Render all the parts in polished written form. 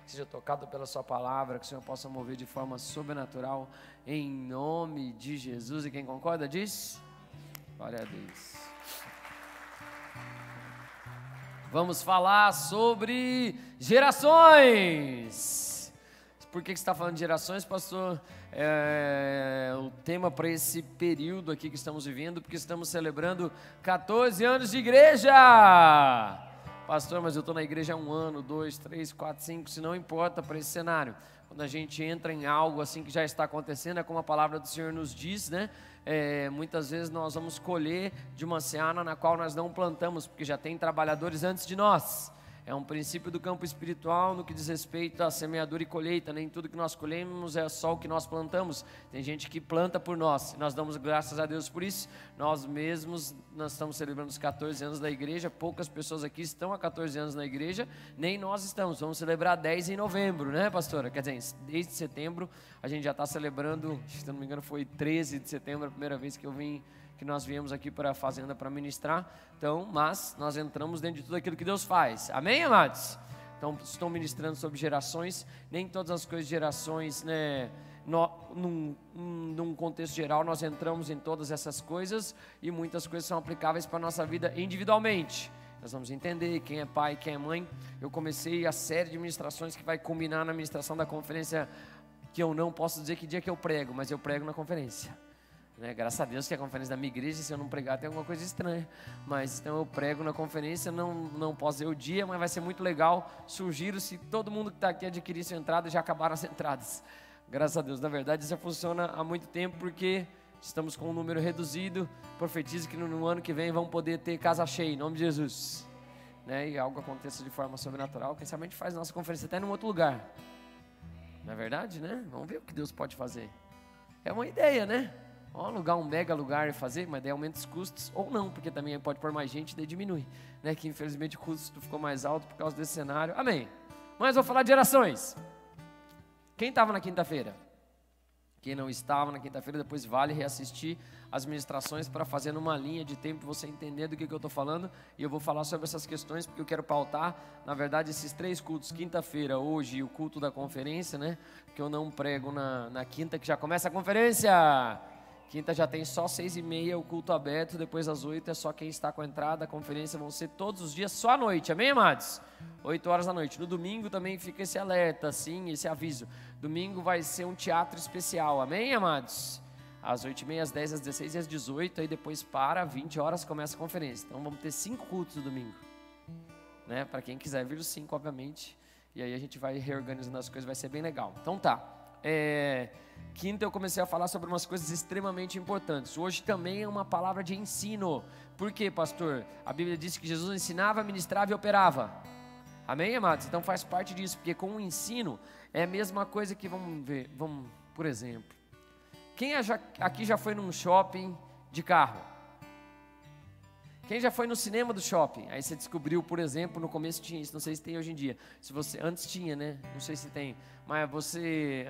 que seja tocado pela sua palavra, que o Senhor possa mover de forma sobrenatural, em nome de Jesus. E quem concorda diz? Glória a Deus. Vamos falar sobre gerações. Por que você está falando de gerações, pastor? O tema para esse período aqui que estamos vivendo, porque estamos celebrando 14 anos de igreja. Pastor, mas eu estou na igreja há 1 ano, 2, 3, 4, 5, se não importa para esse cenário. Quando a gente entra em algo assim que já está acontecendo, é como a palavra do Senhor nos diz, né? Muitas vezes nós vamos colher de uma seara na qual nós não plantamos, porque já tem trabalhadores antes de nós. É um princípio do campo espiritual no que diz respeito à semeadura e colheita. Nem tudo que nós colhemos é só o que nós plantamos. Tem gente que planta por nós. Nós damos graças a Deus por isso. Nós mesmos, nós estamos celebrando os 14 anos da igreja. Poucas pessoas aqui estão há 14 anos na igreja. Nem nós estamos. Vamos celebrar 10 em novembro, né, pastora? Quer dizer, desde setembro a gente já está celebrando. Se não me engano foi 13 de setembro a primeira vez que nós viemos aqui para a fazenda para ministrar. Então, mas nós entramos dentro de tudo aquilo que Deus faz. Amém, amados? Então, estou ministrando sobre gerações. Nem todas as coisas de gerações, né? Num contexto geral, nós entramos em todas essas coisas e muitas coisas são aplicáveis para a nossa vida individualmente. Nós vamos entender quem é pai, quem é mãe. Eu comecei a série de ministrações que vai culminar na ministração da conferência, que eu não posso dizer que dia que eu prego, mas eu prego na conferência. Graças a Deus que a conferência da minha igreja, se eu não pregar tem alguma coisa estranha, mas então eu prego na conferência, não posso dizer o dia, mas vai ser muito legal. Sugiro, se todo mundo que está aqui adquirir sua entrada, já acabaram as entradas, graças a Deus. Na verdade isso já funciona há muito tempo, porque estamos com um número reduzido. Profetizo que no ano que vem vamos poder ter casa cheia, em nome de Jesus, e algo aconteça de forma sobrenatural. Quem sabe a gente faz nossa conferência até num outro lugar, não é verdade, né? Vamos ver o que Deus pode fazer. É uma ideia, né? Alugar um mega lugar e fazer, mas daí aumenta os custos, ou não, porque também pode pôr mais gente e daí diminui, que infelizmente o custo ficou mais alto por causa desse cenário. Amém. Mas vou falar de gerações. Quem estava na quinta-feira? Quem não estava na quinta-feira, depois vale reassistir as ministrações para fazer numa linha de tempo você entender do que eu estou falando. E eu vou falar sobre essas questões porque eu quero pautar, na verdade, esses 3 cultos, quinta-feira, hoje e o culto da conferência, que eu não prego na quinta, que já começa a conferência. Quinta já tem só 6h30 o culto aberto, depois às 8 é só quem está com a entrada. A conferência vão ser todos os dias, só à noite, amém, amados? 8 horas da noite. No domingo também fica esse alerta, assim, esse aviso. Domingo vai ser um teatro especial, amém, amados? Às 8h30, às 10, às 16 e às 18, aí depois para, 20 horas começa a conferência. Então vamos ter 5 cultos no domingo, para quem quiser vir os 5, obviamente. E aí a gente vai reorganizando as coisas, vai ser bem legal. Então tá. Quinta eu comecei a falar sobre umas coisas extremamente importantes. Hoje também é uma palavra de ensino. Por quê, pastor? A Bíblia diz que Jesus ensinava, ministrava e operava. Amém, amados? Então faz parte disso, porque com o ensino é a mesma coisa que, por exemplo, quem aqui já foi num shopping de carro? Quem já foi no cinema do shopping? Aí você descobriu, por exemplo, no começo tinha isso, não sei se tem hoje em dia. Antes tinha, não sei se tem. Mas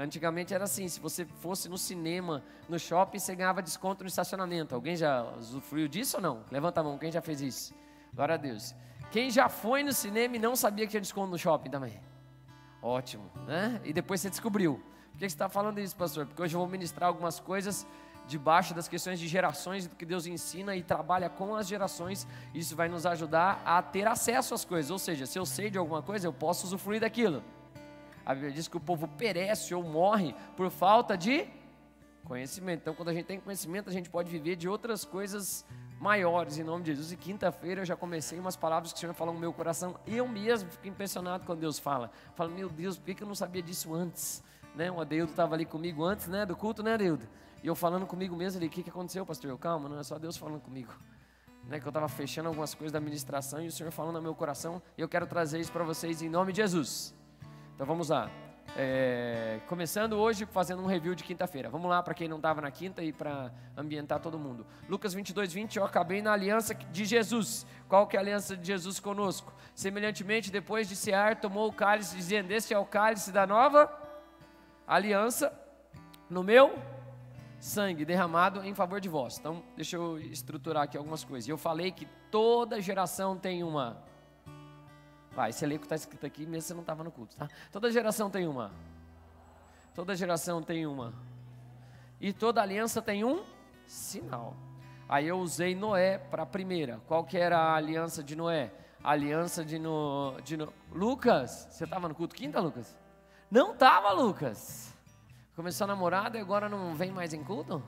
antigamente era assim, se você fosse no cinema, no shopping, você ganhava desconto no estacionamento. Alguém já usufruiu disso ou não? Levanta a mão, quem já fez isso? Glória a Deus. Quem já foi no cinema e não sabia que tinha desconto no shopping também? Ótimo, E depois você descobriu. Por que você está falando isso, pastor? Porque hoje eu vou ministrar algumas coisas debaixo das questões de gerações, do que Deus ensina e trabalha com as gerações. Isso vai nos ajudar a ter acesso às coisas, ou seja, se eu sei de alguma coisa, eu posso usufruir daquilo. A Bíblia diz que o povo perece ou morre por falta de conhecimento. Então quando a gente tem conhecimento, a gente pode viver de outras coisas maiores, em nome de Jesus. E quinta-feira eu já comecei umas palavras que o Senhor falou no meu coração. Eu mesmo fico impressionado quando Deus fala. Falo, meu Deus, por que eu não sabia disso antes? O Adeildo estava ali comigo antes, do culto, Adeildo? E eu falando comigo mesmo ali, o que aconteceu, pastor? Eu, calma, não é só Deus falando comigo. Que eu estava fechando algumas coisas da ministração e o Senhor falando no meu coração. E eu quero trazer isso para vocês em nome de Jesus. Então vamos lá. Começando hoje, fazendo um review de quinta-feira. Vamos lá para quem não estava na quinta e para ambientar todo mundo. Lucas 22:20, eu acabei na aliança de Jesus. Qual que é a aliança de Jesus conosco? Semelhantemente, depois de cear, tomou o cálice, dizendo, este é o cálice da nova aliança no meu sangue derramado em favor de vós. Então, deixa eu estruturar aqui algumas coisas. Eu falei que toda geração tem uma Vai, você lê o que está escrito aqui, mesmo se você não estava no culto, tá? Toda geração tem uma. Toda geração tem uma. E toda aliança tem um sinal. Aí eu usei Noé para a primeira. Qual que era a aliança de Noé? A aliança de Lucas, você estava no culto quinta, Lucas? Não estava, Lucas. Começou a namorada e agora não vem mais em culto?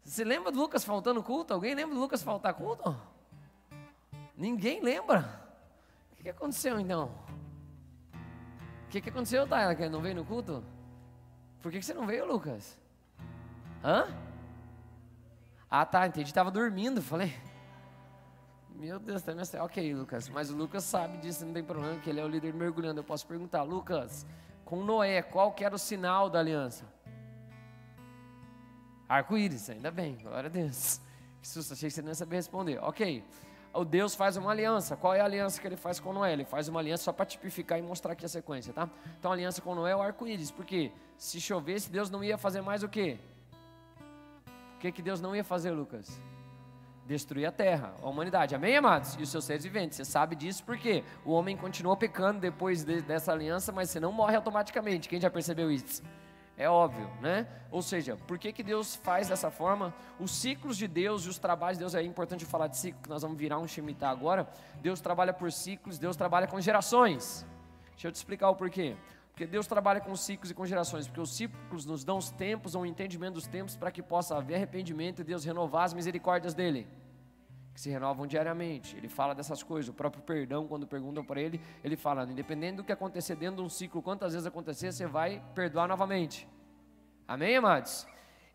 Você lembra do Lucas faltando culto? Alguém lembra do Lucas faltar culto? Ninguém lembra. O que aconteceu então? O que aconteceu, Taylor, que não veio no culto? Por que você não veio, Lucas? Hã? Ah, tá, entendi, estava dormindo, falei. Meu Deus, tá me... Ok, Lucas, mas o Lucas sabe disso, não tem problema, que ele é o líder mergulhando. Eu posso perguntar, Lucas, com Noé, qual que era o sinal da aliança? Arco-íris, ainda bem, glória a Deus. Que susto, achei que você não ia saber responder. Ok, o Deus faz uma aliança. Qual é a aliança que ele faz com Noé? Ele faz uma aliança só para tipificar e mostrar aqui a sequência, tá? Então a aliança com Noé é o arco-íris, porque se chovesse, Deus não ia fazer mais o quê? O que Deus não ia fazer, Lucas? Destruir a terra, a humanidade, amém, amados? E os seus seres viventes, você sabe disso porque o homem continuou pecando depois dessa aliança, mas você não morre automaticamente. Quem já percebeu isso? É óbvio, né? Ou seja, por que Deus faz dessa forma? Os ciclos de Deus e os trabalhos de Deus, é importante falar de ciclo, que nós vamos virar um Shemitah agora. Deus trabalha por ciclos, Deus trabalha com gerações. Deixa eu te explicar o porquê. Porque Deus trabalha com ciclos e com gerações, porque os ciclos nos dão os tempos, ou o entendimento dos tempos, para que possa haver arrependimento e Deus renovar as misericórdias dele, que se renovam diariamente. Ele fala dessas coisas, o próprio perdão, quando perguntam para ele, ele fala, independente do que acontecer dentro de um ciclo, quantas vezes acontecer, você vai perdoar novamente. Amém, amados?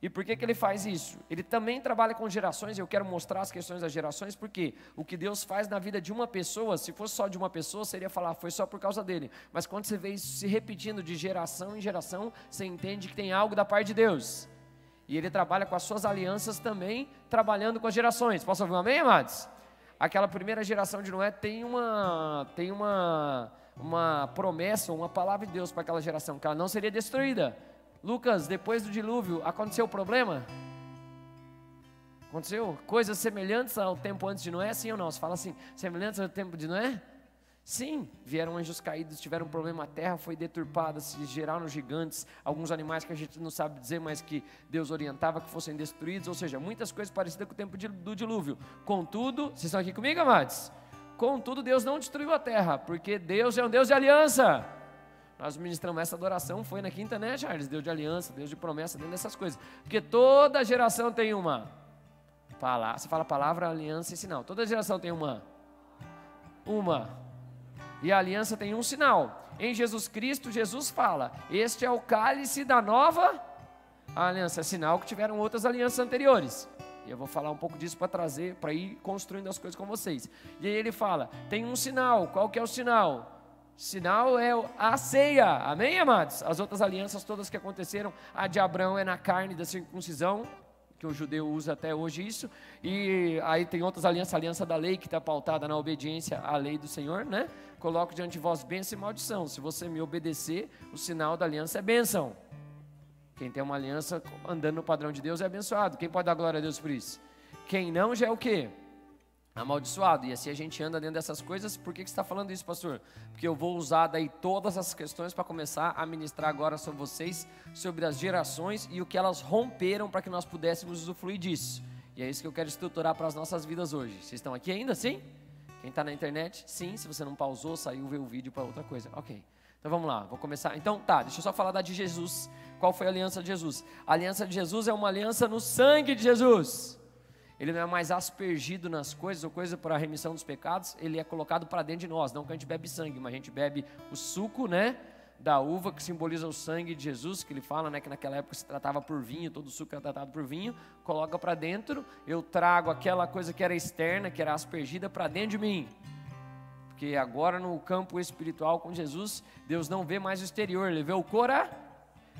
E por que ele faz isso? Ele também trabalha com gerações, eu quero mostrar as questões das gerações, porque o que Deus faz na vida de uma pessoa, se fosse só de uma pessoa, seria falar, foi só por causa dele. Mas quando você vê isso se repetindo de geração em geração, você entende que tem algo da parte de Deus. E ele trabalha com as suas alianças também, trabalhando com as gerações. Posso ouvir um amém, amados? Aquela primeira geração de Noé tem uma promessa, uma palavra de Deus para aquela geração, que ela não seria destruída. Lucas, depois do dilúvio, aconteceu o problema? Aconteceu? Coisas semelhantes ao tempo antes de Noé, sim ou não? Você fala assim, semelhantes ao tempo de Noé? Sim, vieram anjos caídos, tiveram um problema, a terra foi deturpada, se geraram gigantes, alguns animais que a gente não sabe dizer, mas que Deus orientava que fossem destruídos, ou seja, muitas coisas parecidas com o tempo do dilúvio. Contudo, vocês estão aqui comigo, amados? Contudo, Deus não destruiu a terra, porque Deus é um Deus de aliança. Nós ministramos essa adoração, foi na quinta, né, Charles? Deus de aliança, Deus de promessa, dentro dessas coisas. Porque toda geração tem uma palavra, você fala palavra, aliança e sinal. Toda geração tem uma. E a aliança tem um sinal. Em Jesus Cristo, Jesus fala, este é o cálice da nova aliança. É sinal que tiveram outras alianças anteriores. E eu vou falar um pouco disso para trazer, para ir construindo as coisas com vocês. E aí ele fala, tem um sinal. Qual que é o sinal? Sinal é a ceia, amém, amados? As outras alianças todas que aconteceram, a de Abraão é na carne da circuncisão, que o judeu usa até hoje isso, e aí tem outras alianças, a aliança da lei que está pautada na obediência à lei do Senhor, né? Coloco diante de vós bênção e maldição, se você me obedecer, o sinal da aliança é bênção. Quem tem uma aliança andando no padrão de Deus é abençoado. Quem pode dar glória a Deus por isso? Quem não já é o quê? Amaldiçoado. E assim a gente anda dentro dessas coisas. Por que você está falando isso, pastor? Porque eu vou usar daí todas essas questões para começar a ministrar agora sobre vocês, sobre as gerações e o que elas romperam para que nós pudéssemos usufruir disso. E é isso que eu quero estruturar para as nossas vidas hoje. Vocês estão aqui ainda, sim? Quem está na internet? Sim. Se você não pausou, saiu, ver o vídeo para outra coisa. Ok. Então vamos lá, vou começar. Então tá, deixa eu só falar da de Jesus. Qual foi a aliança de Jesus? A aliança de Jesus é uma aliança no sangue de Jesus. Ele não é mais aspergido nas coisas, ou coisa para a remissão dos pecados, ele é colocado para dentro de nós. Não que a gente bebe sangue, mas a gente bebe o suco, né, da uva, que simboliza o sangue de Jesus, que ele fala, né, que naquela época se tratava por vinho, todo o suco era tratado por vinho, coloca para dentro, eu trago aquela coisa que era externa, que era aspergida, para dentro de mim. Porque agora no campo espiritual com Jesus, Deus não vê mais o exterior, ele vê o coração.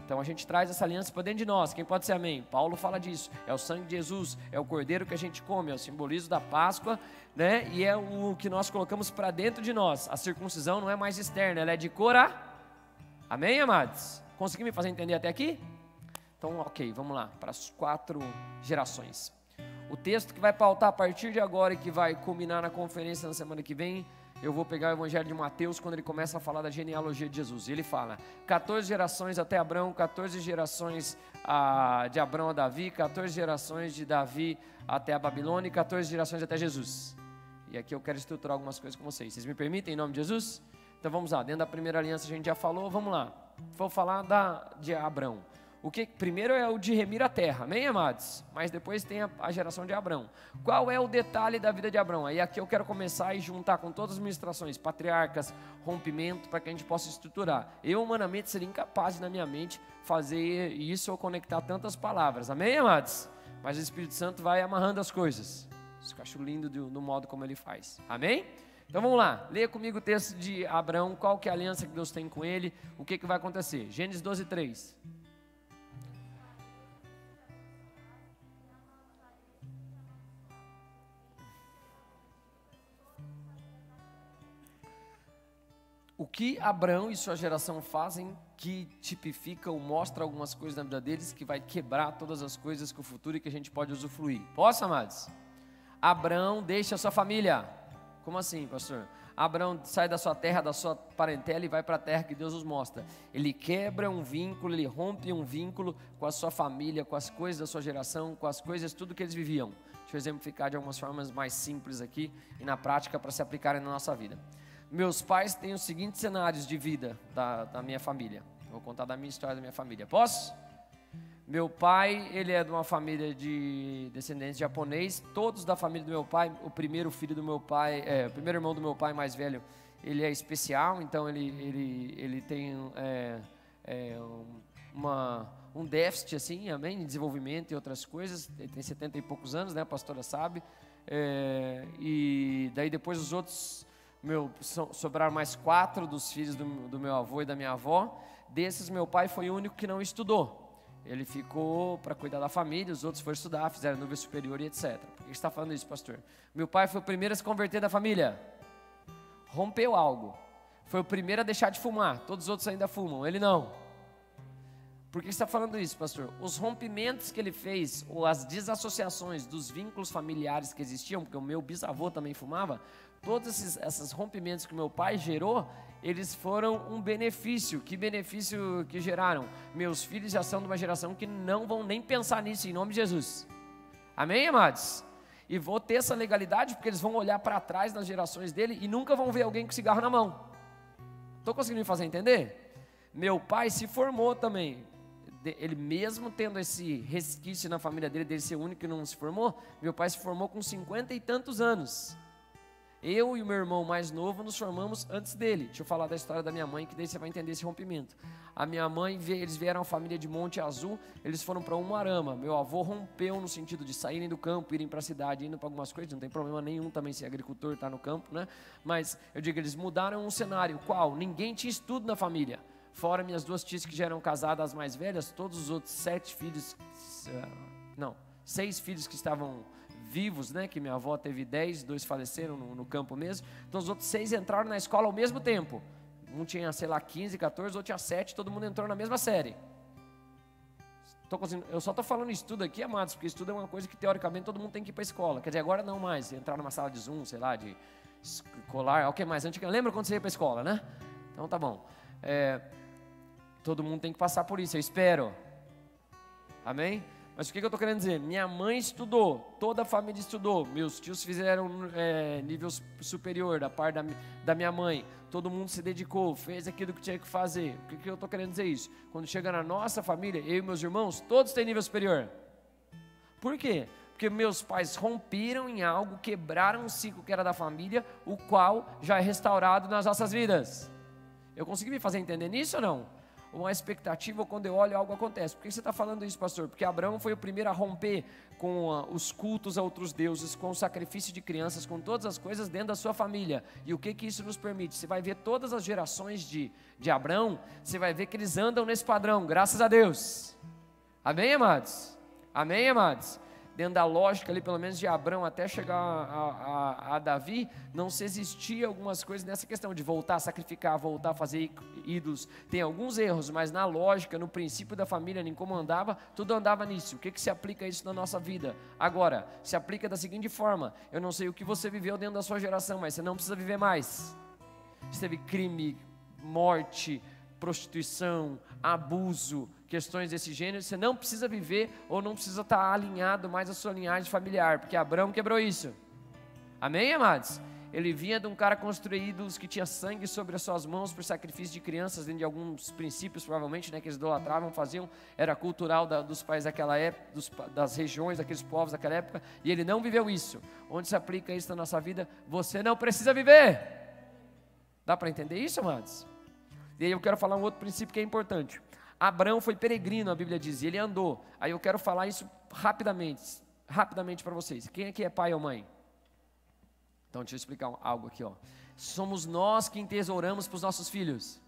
Então a gente traz essa aliança para dentro de nós. Quem pode ser amém? Paulo fala disso. É o sangue de Jesus, é o cordeiro que a gente come, é o simbolismo da Páscoa, né? E é o que nós colocamos para dentro de nós. A circuncisão não é mais externa, ela é de coração. Amém, amados? Conseguiu me fazer entender até aqui? Então, ok, vamos lá, para as 4 gerações. O texto que vai pautar a partir de agora e que vai culminar na conferência na semana que vem, eu vou pegar o Evangelho de Mateus, quando ele começa a falar da genealogia de Jesus. Ele fala, 14 gerações até Abrão, 14 gerações de Abrão a Davi, 14 gerações de Davi até a Babilônia e 14 gerações até Jesus. E aqui eu quero estruturar algumas coisas com vocês. Vocês me permitem, em nome de Jesus? Então vamos lá, dentro da primeira aliança a gente já falou, vamos lá. Vou falar de Abrão. Primeiro é o de remir a terra, amém, amados? Mas depois tem a geração de Abrão. Qual é o detalhe da vida de Abrão? Aí aqui eu quero começar e juntar com todas as ministrações, patriarcas, rompimento, para que a gente possa estruturar. Eu humanamente seria incapaz de, na minha mente, fazer isso ou conectar tantas palavras, amém, amados? Mas o Espírito Santo vai amarrando as coisas. Isso que eu acho lindo do modo como ele faz, amém? Então vamos lá, leia comigo o texto de Abrão, qual que é a aliança que Deus tem com ele, o que vai acontecer. Gênesis 12, 3. O que Abrão e sua geração fazem que tipifica ou mostra algumas coisas na vida deles que vai quebrar todas as coisas que o futuro e que a gente pode usufruir. Posso, amados? Abrão deixa a sua família. Como assim, pastor? Abrão sai da sua terra, da sua parentela e vai para a terra que Deus nos mostra. Ele quebra um vínculo, ele rompe um vínculo com a sua família, com as coisas da sua geração, com as coisas, tudo que eles viviam. Deixa eu exemplificar de algumas formas mais simples aqui e na prática para se aplicarem na nossa vida. Meus pais têm os seguintes cenários de vida da minha família. Vou contar da minha história da minha família. Posso? Meu pai, ele é de uma família de descendentes japonês. Todos da família do meu pai, o primeiro filho do meu pai, o primeiro irmão do meu pai mais velho, ele é especial. Então ele tem um déficit assim, amém, em desenvolvimento e outras coisas. Ele tem 70 e poucos anos, né? A pastora sabe. E daí depois os outros... sobraram mais 4 dos filhos do meu avô e da minha avó. Desses, meu pai foi o único que não estudou. Ele ficou para cuidar da família, os outros foram estudar, fizeram nível superior e etc. Por que você está falando isso, pastor? Meu pai foi o primeiro a se converter da família. Rompeu algo. Foi o primeiro a deixar de fumar. Todos os outros ainda fumam, ele não. Por que você está falando isso, pastor? Os rompimentos que ele fez, ou as desassociações dos vínculos familiares que existiam, porque o meu bisavô também fumava, todos esses rompimentos que meu pai gerou, eles foram um benefício. Que benefício que geraram? Meus filhos já são de uma geração que não vão nem pensar nisso, em nome de Jesus. Amém, amados? E vou ter essa legalidade, porque eles vão olhar para trás nas gerações dele e nunca vão ver alguém com cigarro na mão. Estou conseguindo me fazer entender? Meu pai se formou também. Ele mesmo tendo esse resquício na família dele ser o único que não se formou, meu pai se formou com 50 e tantos anos. Eu e o meu irmão mais novo nos formamos antes dele. Deixa eu falar da história da minha mãe, que daí você vai entender esse rompimento. A minha mãe, eles vieram a família de Monte Azul, eles foram para Umuarama. Meu avô rompeu no sentido de saírem do campo, irem para a cidade, indo para algumas coisas, não tem problema nenhum também ser agricultor, estar no campo, né? Mas eu digo, eles mudaram um cenário, qual? Ninguém tinha estudo na família. Fora minhas 2 tias que já eram casadas, as mais velhas, todos os outros 6 filhos que estavam vivos, né, que minha avó teve 10, 2 faleceram no campo mesmo, então os outros 6 entraram na escola ao mesmo tempo, um tinha, sei lá, 15, 14, outro tinha 7, todo mundo entrou na mesma série. Eu só estou falando isso tudo aqui, amados, porque estudo é uma coisa que teoricamente todo mundo tem que ir para a escola, quer dizer, agora não mais, entrar numa sala de Zoom, sei lá, de escolar, o que mais, lembra quando você ia para a escola, né? Então tá bom, todo mundo tem que passar por isso, eu espero, amém? Mas o que eu estou querendo dizer? Minha mãe estudou, toda a família estudou, meus tios fizeram nível superior da parte da minha mãe, todo mundo se dedicou, fez aquilo que tinha que fazer. O que eu estou querendo dizer isso? Quando chega na nossa família, eu e meus irmãos, todos têm nível superior. Por quê? Porque meus pais romperam em algo, quebraram um ciclo que era da família, o qual já é restaurado nas nossas vidas. Eu consegui me fazer entender nisso ou não? Uma expectativa, quando eu olho, algo acontece. Por que você está falando isso, pastor? Porque Abraão foi o primeiro a romper com os cultos a outros deuses, com o sacrifício de crianças, com todas as coisas dentro da sua família. E o que isso nos permite? Você vai ver todas as gerações de Abraão, você vai ver que eles andam nesse padrão, graças a Deus. Amém, amados? Amém, amados? dentro da lógica ali, pelo menos de Abrão, até chegar a Davi, não se existia algumas coisas nessa questão de voltar a sacrificar, voltar a fazer ídolos. Tem alguns erros, mas na lógica, no princípio da família, nem como andava, tudo andava nisso. O que se aplica isso na nossa vida? Agora, se aplica da seguinte forma: eu não sei o que você viveu dentro da sua geração, mas você não precisa viver mais. Você teve crime, morte, prostituição, abuso, questões desse gênero, você não precisa viver ou não precisa estar alinhado mais à sua linhagem familiar, porque Abraão quebrou isso. Amém, amados? Ele vinha de um cara construído ídolos que tinha sangue sobre as suas mãos por sacrifício de crianças, dentro de alguns princípios provavelmente, né, que eles idolatravam, faziam, era cultural dos países daquela época, das regiões, daqueles povos daquela época, e ele não viveu isso. Onde se aplica isso na nossa vida? Você não precisa viver. Dá para entender isso, amados? E aí eu quero falar um outro princípio que é importante. Abraão foi peregrino, a Bíblia diz, e ele andou. Aí eu quero falar isso rapidamente para vocês. Quem aqui é pai ou mãe? Então deixa eu explicar algo aqui, ó. Somos nós que entesouramos para os nossos filhos.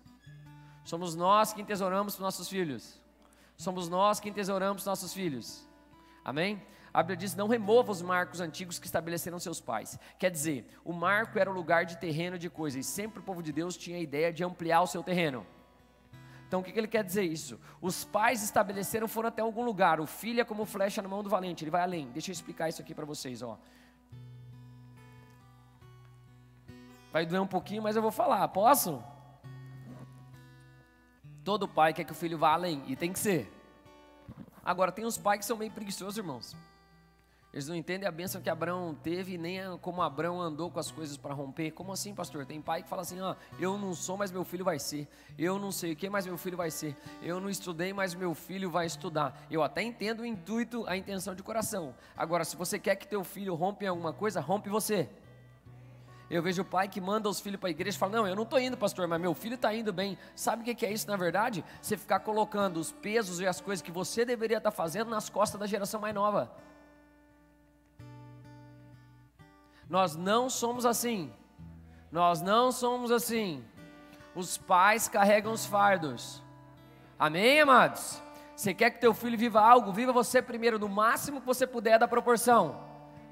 Somos nós que entesouramos para os nossos filhos. Somos nós que entesouramos para os nossos filhos. Amém? A Bíblia diz: não remova os marcos antigos que estabeleceram seus pais. Quer dizer, o marco era o lugar de terreno de coisa, e sempre o povo de Deus tinha a ideia de ampliar o seu terreno. Então o que ele quer dizer isso? Os pais estabeleceram, foram até algum lugar. O filho é como flecha na mão do valente, ele vai além. Deixa eu explicar isso aqui para vocês, ó. Vai doer um pouquinho, mas eu vou falar, posso? Todo pai quer que o filho vá além, e tem que ser. Agora, tem uns pais que são meio preguiçosos, irmãos. Eles não entendem a bênção que Abraão teve, nem como Abraão andou com as coisas para romper. Como assim, pastor? Tem pai que fala assim: eu não sou, mas meu filho vai ser. Eu não sei o que, mas meu filho vai ser. Eu não estudei, mas meu filho vai estudar. Eu até entendo o intuito, a intenção de coração. Agora, se você quer que teu filho rompa em alguma coisa, rompe você. Eu vejo o pai que manda os filhos para a igreja e fala: não, eu não estou indo, pastor, mas meu filho está indo bem. Sabe o que é isso, na verdade? Você ficar colocando os pesos e as coisas que você deveria estar fazendo nas costas da geração mais nova. Nós não somos assim. Nós não somos assim. Os pais carregam os fardos. Amém, amados? Você quer que teu filho viva algo? Viva você primeiro, no máximo que você puder da proporção.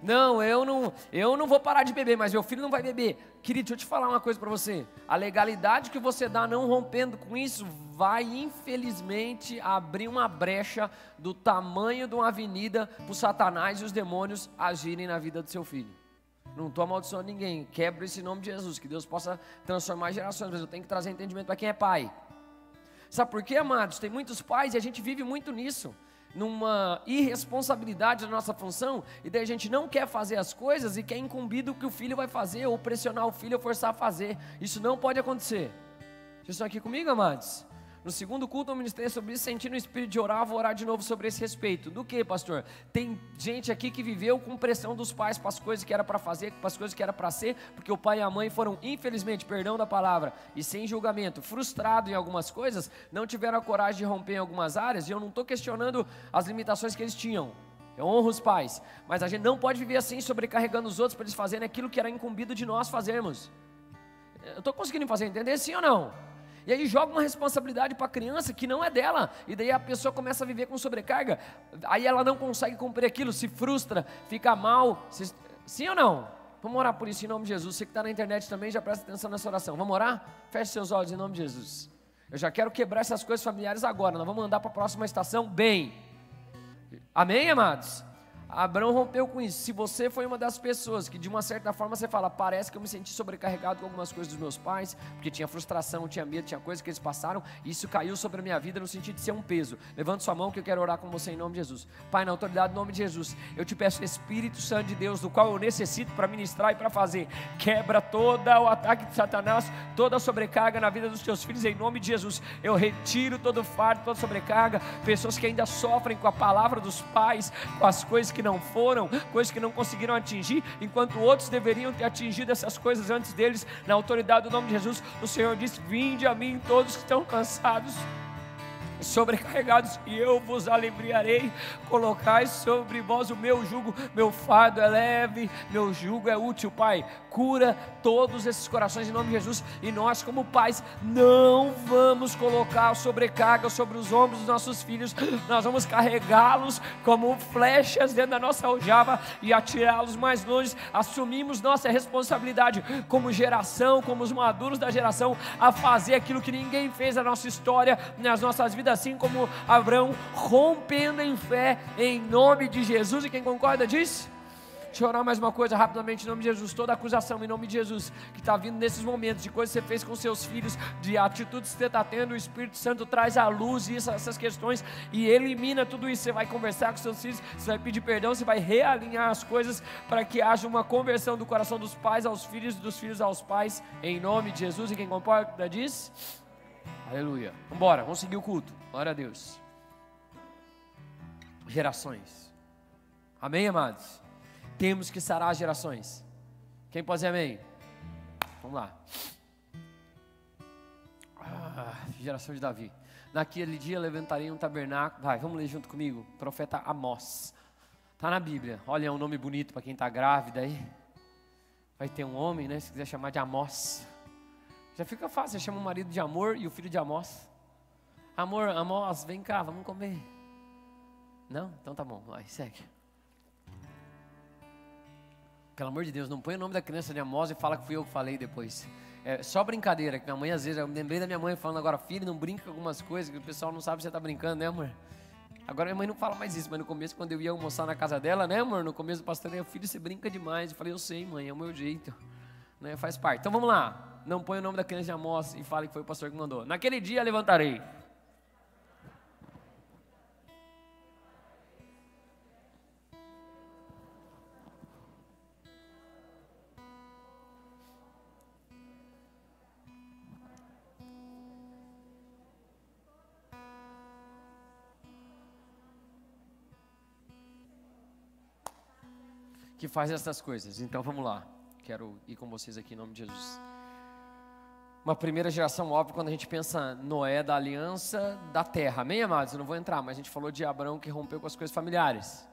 Não, eu não vou parar de beber, mas meu filho não vai beber. Querido, deixa eu te falar uma coisa para você. A legalidade que você dá não rompendo com isso vai, infelizmente, abrir uma brecha do tamanho de uma avenida para o Satanás e os demônios agirem na vida do seu filho. Não estou amaldiçoando ninguém, quebro esse nome de Jesus, que Deus possa transformar gerações, mas eu tenho que trazer entendimento para quem é pai. Sabe por quê, amados? Tem muitos pais e a gente vive muito nisso, numa irresponsabilidade da nossa função, e daí a gente não quer fazer as coisas e quer incumbir do que o filho vai fazer, ou pressionar o filho ou forçar a fazer. Isso não pode acontecer. Vocês estão aqui comigo, amados? No segundo culto eu ministrei sobre isso, sentindo o espírito de orar, vou orar de novo sobre esse respeito. Do que, pastor? Tem gente aqui que viveu com pressão dos pais para as coisas que era para fazer, para as coisas que era para ser, porque o pai e a mãe foram, infelizmente, perdão da palavra, e sem julgamento, frustrados em algumas coisas, não tiveram a coragem de romper em algumas áreas, e eu não estou questionando as limitações que eles tinham. Eu honro os pais, mas a gente não pode viver assim, sobrecarregando os outros para eles fazerem aquilo que era incumbido de nós fazermos. Eu estou conseguindo fazer entender, sim ou não? E aí joga uma responsabilidade para a criança que não é dela, e daí a pessoa começa a viver com sobrecarga, aí ela não consegue cumprir aquilo, se frustra, fica mal. Sim ou não? Vamos orar por isso em nome de Jesus. Você que está na internet também, já presta atenção nessa oração. Vamos orar? Feche seus olhos em nome de Jesus. Eu já quero quebrar essas coisas familiares agora. Nós vamos andar para a próxima estação bem. Amém, amados? Abraão rompeu com isso. Se você foi uma das pessoas que de uma certa forma você fala: parece que eu me senti sobrecarregado com algumas coisas dos meus pais, porque tinha frustração, tinha medo, tinha coisas que eles passaram, e isso caiu sobre a minha vida no sentido de ser um peso. Levante sua mão que eu quero orar com você em nome de Jesus. Pai, na autoridade do nome de Jesus, eu te peço, Espírito Santo de Deus, do qual eu necessito para ministrar e para fazer, quebra todo o ataque de Satanás, toda a sobrecarga na vida dos teus filhos em nome de Jesus. Eu retiro todo o fardo, toda a sobrecarga, pessoas que ainda sofrem com a palavra dos pais, com as coisas que não foram, coisas que não conseguiram atingir, enquanto outros deveriam ter atingido essas coisas antes deles. Na autoridade do nome de Jesus, o Senhor diz: vinde a mim todos que estão cansados. sobrecarregados, e eu vos aliviarei. Colocai sobre vós o meu jugo, meu fardo é leve, meu jugo é útil. Pai, cura todos esses corações em nome de Jesus, e nós como pais não vamos colocar sobrecarga sobre os ombros dos nossos filhos, nós vamos carregá-los como flechas dentro da nossa aljava e atirá-los mais longe. Assumimos nossa responsabilidade como geração, como os maduros da geração, a fazer aquilo que ninguém fez na nossa história, nas nossas vidas, assim como Abraão, rompendo em fé, em nome de Jesus. E quem concorda diz? Deixa eu orar mais uma coisa rapidamente em nome de Jesus. Toda acusação em nome de Jesus que está vindo nesses momentos, de coisas que você fez com seus filhos, de atitudes que você está tendo, o Espírito Santo traz à luz essas questões e elimina tudo isso. Você vai conversar com seus filhos, você vai pedir perdão, você vai realinhar as coisas para que haja uma conversão do coração dos pais aos filhos, dos filhos aos pais, em nome de Jesus. E quem concorda diz? Aleluia. Vamos embora, vamos seguir o culto. Glória a Deus. Gerações. Amém, amados? Temos que sarar as gerações. Quem pode dizer amém? Vamos lá. Geração de Davi. Naquele dia levantarei um tabernáculo. Vai, vamos ler junto comigo. Profeta Amós. Está na Bíblia. Olha, é um nome bonito para quem está grávida aí. Vai ter um homem, né? Se quiser chamar de Amós. Já fica fácil. Você chama o marido de Amor e o filho de Amós. Amor, Amós, vem cá, vamos comer. Não? Então tá bom. Vai, segue. Pelo amor de Deus, não põe o nome da criança de Amós e fala que fui eu que falei depois. É só brincadeira, que minha mãe às vezes, eu me lembrei da minha mãe falando agora, filho, não brinca com algumas coisas, que o pessoal não sabe se você está brincando, né, amor? Agora minha mãe não fala mais isso, mas no começo, quando eu ia almoçar na casa dela, né, amor? No começo do pastor, filho, você brinca demais. Eu falei, eu sei, mãe, é o meu jeito, né? Faz parte. Então vamos lá, não põe o nome da criança de Amós e fale que foi o pastor que mandou. Naquele dia levantarei. Que faz essas coisas. Então vamos lá, quero ir com vocês aqui em nome de Jesus. Uma primeira geração, óbvio, quando a gente pensa Noé, da aliança da terra, amém, amados? Eu não vou entrar, mas a gente falou de Abraão que rompeu com as coisas familiares.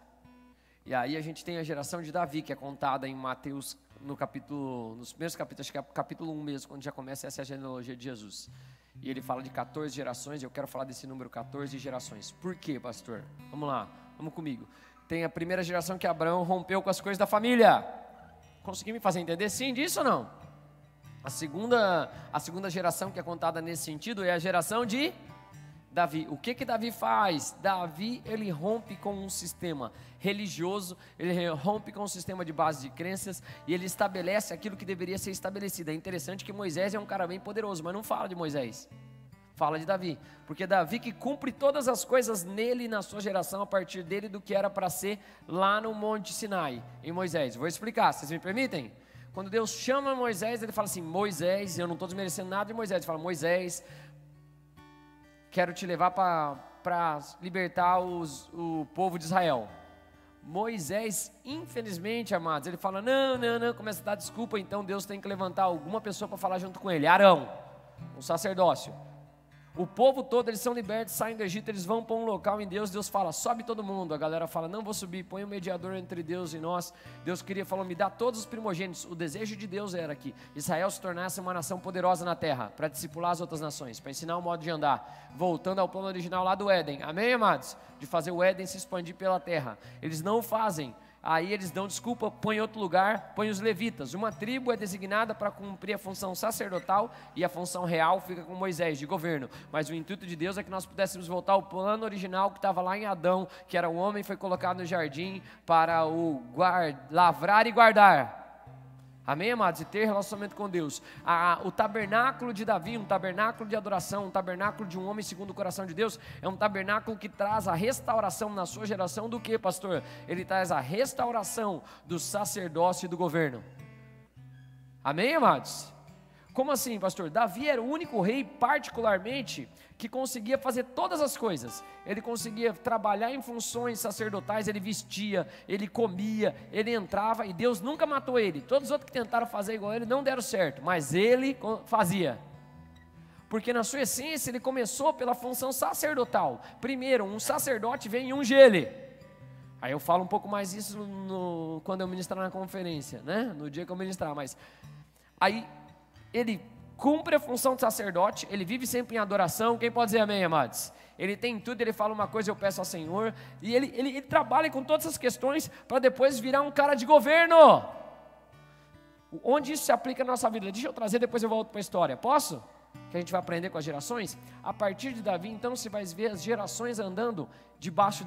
E aí a gente tem a geração de Davi, que é contada em Mateus, nos primeiros capítulos, acho que é capítulo 1 mesmo, quando já começa essa genealogia de Jesus. E ele fala de 14 gerações, e eu quero falar desse número 14 gerações. Por quê, pastor? Vamos lá, vamos comigo. Tem a primeira geração que Abraão rompeu com as coisas da família. Consegui me fazer entender sim disso ou não? A segunda geração que é contada nesse sentido é a geração de Davi. O que Davi faz? Davi, ele rompe com um sistema religioso, ele rompe com um sistema de base de crenças e ele estabelece aquilo que deveria ser estabelecido. É interessante que Moisés é um cara bem poderoso, mas não fala de Moisés. Fala de Davi, porque Davi que cumpre todas as coisas nele e na sua geração, a partir dele do que era para ser lá no Monte Sinai, em Moisés. Vou explicar, vocês me permitem? Quando Deus chama Moisés, ele fala assim, Moisés, eu não estou desmerecendo nada de Moisés, ele fala, Moisés, quero te levar para libertar o povo de Israel. Moisés, infelizmente, amados, ele fala, não, começa a dar desculpa, então Deus tem que levantar alguma pessoa para falar junto com ele, Arão, um sacerdócio. O povo todo, eles são libertos, saem do Egito, eles vão para um local em Deus, Deus fala, sobe todo mundo, a galera fala, não vou subir, põe um mediador entre Deus e nós. Deus falou, me dá todos os primogênitos. O desejo de Deus era que Israel se tornasse uma nação poderosa na terra, para discipular as outras nações, para ensinar o modo de andar, voltando ao plano original lá do Éden, amém, amados? De fazer o Éden se expandir pela terra. Eles não fazem. Aí eles dão desculpa, põe em outro lugar, põe os levitas. Uma tribo é designada para cumprir a função sacerdotal e a função real fica com Moisés, de governo. Mas o intuito de Deus é que nós pudéssemos voltar ao plano original que estava lá em Adão, que era o homem foi colocado no jardim para lavrar e guardar. Amém, amados? E ter relacionamento com Deus. O tabernáculo de Davi, um tabernáculo de adoração, um tabernáculo de um homem segundo o coração de Deus, é um tabernáculo que traz a restauração na sua geração do que, pastor? Ele traz a restauração do sacerdócio e do governo. Amém, amados? Como assim, pastor? Davi era o único rei, particularmente, que conseguia fazer todas as coisas. Ele conseguia trabalhar em funções sacerdotais, ele vestia, ele comia, ele entrava, e Deus nunca matou ele. Todos os outros que tentaram fazer igual ele não deram certo, mas ele fazia. Porque na sua essência ele começou pela função sacerdotal. Primeiro, um sacerdote vem e unge ele. Aí eu falo um pouco mais isso quando eu ministrar na conferência, né? No dia que eu ministrar, mas... Aí ele cumpre a função de sacerdote, ele vive sempre em adoração. Quem pode dizer amém, amados? Ele tem tudo, ele fala uma coisa, eu peço ao Senhor. E ele trabalha com todas essas questões para depois virar um cara de governo. Onde isso se aplica na nossa vida? Deixa eu trazer, depois eu volto para a história. Posso? Que a gente vai aprender com as gerações. A partir de Davi, então, você vai ver as gerações andando debaixo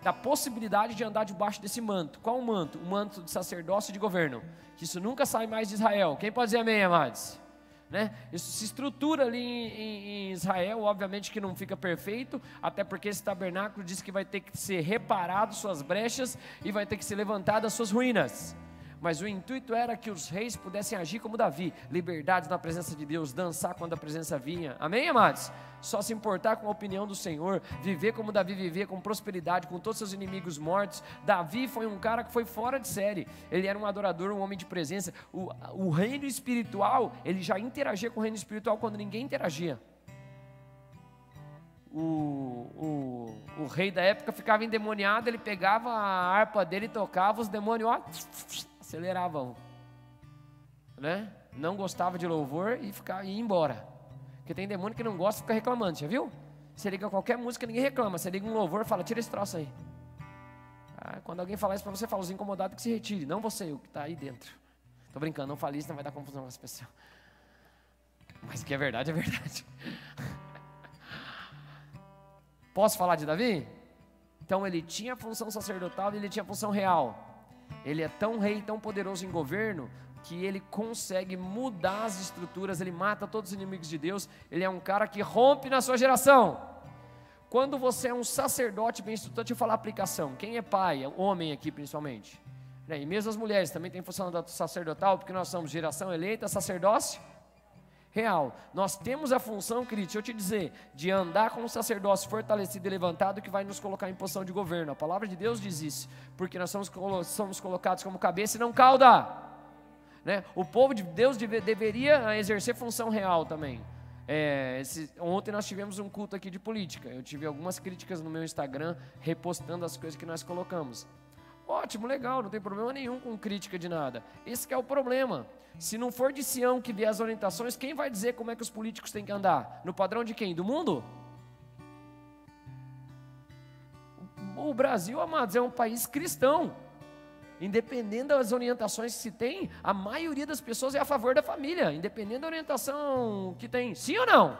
da possibilidade de andar debaixo desse manto. Qual o manto? O manto de sacerdócio e de governo. Que isso nunca sai mais de Israel. Quem pode dizer amém, amados? Né? Isso se estrutura ali em Israel, obviamente que não fica perfeito, até porque esse tabernáculo diz que vai ter que ser reparado suas brechas e vai ter que ser levantado as suas ruínas. Mas o intuito era que os reis pudessem agir como Davi, liberdade na presença de Deus, dançar quando a presença vinha, amém, amados? Só se importar com a opinião do Senhor, viver como Davi vivia, com prosperidade, com todos seus inimigos mortos. Davi foi um cara que foi fora de série, ele era um adorador, um homem de presença. O reino espiritual, ele já interagia com o reino espiritual quando ninguém interagia. O rei da época ficava endemoniado, ele pegava a harpa dele e tocava, os demônios, ó, aceleravam, né? Não gostava de louvor e ia embora. Porque tem demônio que não gosta e fica reclamando, já viu? Você liga qualquer música, ninguém reclama. Você liga um louvor e fala, tira esse troço aí. Quando alguém falar isso para você, fala, os incomodados que se retire, não você, o que está aí dentro. Estou brincando, não fale isso, não vai dar confusão com as pessoas. Mas que é verdade, é verdade. Posso falar de Davi? Então ele tinha a função sacerdotal e ele tinha a função real. Ele é tão rei, tão poderoso em governo, que ele consegue mudar as estruturas, ele mata todos os inimigos de Deus. Ele é um cara que rompe na sua geração. Quando você é um sacerdote bem estruturado, deixa eu falar a aplicação. Quem é pai? Homem aqui principalmente. E mesmo as mulheres também têm função sacerdotal, porque nós somos geração eleita, sacerdócio real. Nós temos a função, querido, deixa eu te dizer, de andar com o sacerdócio fortalecido e levantado, que vai nos colocar em posição de governo. A palavra de Deus diz isso, porque nós somos colocados como cabeça e não cauda, né? O povo de Deus deveria exercer função real também. Ontem nós tivemos um culto aqui de política, eu tive algumas críticas no meu Instagram, repostando as coisas que nós colocamos. Ótimo, legal, não tem problema nenhum com crítica de nada. Esse que é o problema. Se não for de Sião que vier as orientações, quem vai dizer como é que os políticos têm que andar? No padrão de quem? Do mundo? O Brasil, amados, é um país cristão. Independente das orientações que se tem, a maioria das pessoas é a favor da família, independente da orientação que tem. Sim ou não?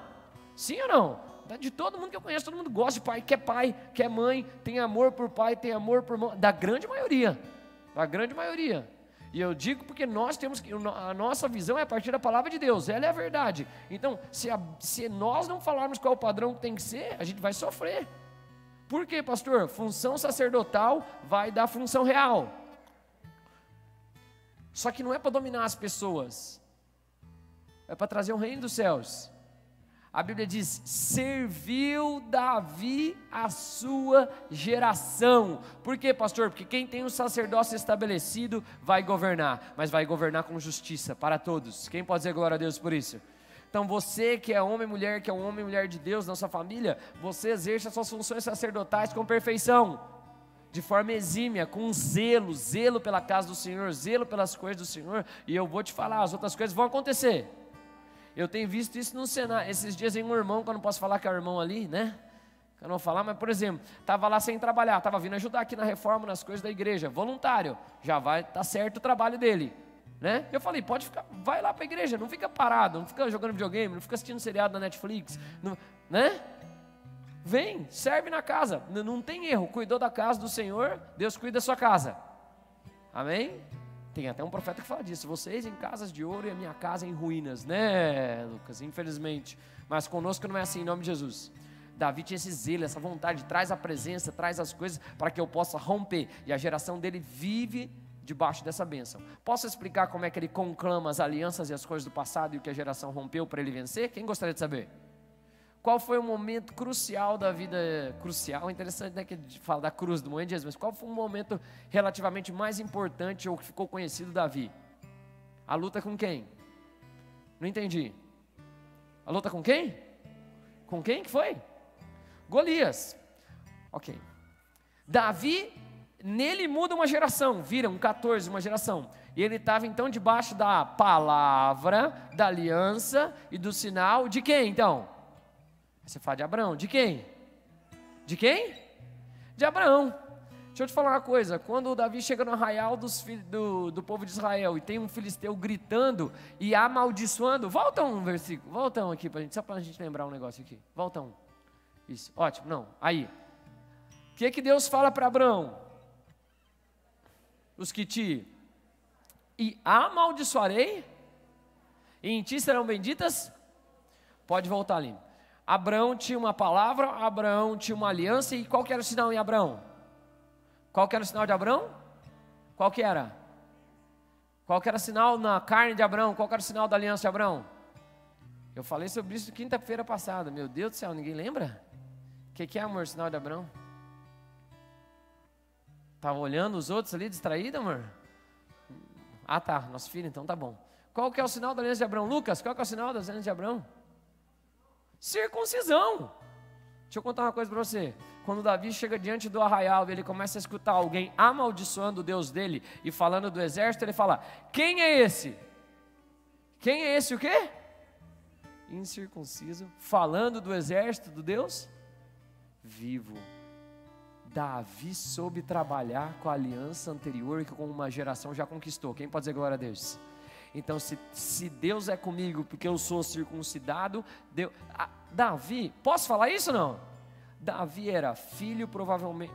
Sim ou não? De todo mundo que eu conheço, todo mundo gosta de pai, quer mãe, tem amor por pai, tem amor por mãe, da grande maioria. E eu digo porque nós temos que, a nossa visão é a partir da palavra de Deus, ela é a verdade. Então, se nós não falarmos qual é o padrão que tem que ser, a gente vai sofrer. Por quê, pastor? Função sacerdotal vai dar função real. Só que não é para dominar as pessoas, é para trazer o reino dos céus. A Bíblia diz, serviu Davi a sua geração. Por quê, pastor? Porque quem tem um sacerdócio estabelecido vai governar, mas vai governar com justiça para todos. Quem pode dizer glória a Deus por isso? Então você que é homem e mulher, que é um homem e mulher de Deus na sua família, você exerce as suas funções sacerdotais com perfeição, de forma exímia, com zelo pela casa do Senhor, zelo pelas coisas do Senhor, e eu vou te falar, as outras coisas vão acontecer. Eu tenho visto isso no cenário. Esses dias em um irmão, que eu não posso falar que é o irmão ali, né? Eu não vou falar, mas por exemplo, estava lá sem trabalhar, estava vindo ajudar aqui na reforma, nas coisas da igreja, voluntário, já vai estar certo o trabalho dele, né? Eu falei, pode ficar, vai lá para a igreja, não fica parado, não fica jogando videogame, não fica assistindo seriado na Netflix, não, né? Vem, serve na casa, não tem erro, cuidou da casa do Senhor, Deus cuida da sua casa, amém? Tem até um profeta que fala disso, vocês em casas de ouro e a minha casa em ruínas, né, Lucas? Infelizmente, mas conosco não é assim, em nome de Jesus. Davi tinha esse zelo, essa vontade, traz a presença, traz as coisas para que eu possa romper, e a geração dele vive debaixo dessa bênção. Posso explicar como é que ele conclama as alianças e as coisas do passado e o que a geração rompeu para ele vencer? Quem gostaria de saber? Qual foi o momento crucial da vida, crucial, interessante, né, que fala da cruz, do momento de Jesus, mas qual foi o momento relativamente mais importante ou que ficou conhecido Davi? A luta com quem? Não entendi. A luta com quem? Com quem que foi? Golias. Ok. Davi, nele muda uma geração, vira um 14, uma geração. E ele estava então debaixo da palavra, da aliança e do sinal de quem então? Você fala de Abraão, de quem? De quem? De Abraão. Deixa eu te falar uma coisa, quando o Davi chega no arraial do povo de Israel e tem um filisteu gritando e amaldiçoando, volta um versículo, volta um aqui só para a gente lembrar um negócio aqui, volta um, isso, ótimo, não, aí, o que Deus fala para Abraão? Os que e amaldiçoarei, e em ti serão benditas, pode voltar ali, Abraão tinha uma palavra, Abraão tinha uma aliança, e qual que era o sinal em Abraão? Qual que era o sinal de Abraão? Qual que era? Qual que era o sinal na carne de Abraão? Qual que era o sinal da aliança de Abraão? Eu falei sobre isso quinta-feira passada. Meu Deus do céu, ninguém lembra? O que é, amor, o sinal de Abraão? Estava olhando os outros ali, distraído, amor? Ah, tá, nosso filho, então tá bom. Qual que é o sinal da aliança de Abraão? Lucas, qual que é o sinal da aliança de Abraão? Circuncisão. Deixa eu contar uma coisa para você. Quando Davi chega diante do arraial e ele começa a escutar alguém amaldiçoando o Deus dele e falando do exército, ele fala: quem é esse? Quem é esse o quê? Incircunciso, falando do exército do Deus vivo. Davi soube trabalhar com a aliança anterior que com uma geração já conquistou. Quem pode dizer glória a Deus? Então se Deus é comigo porque eu sou circuncidado, Davi, posso falar isso ou não? Davi era filho, provavelmente,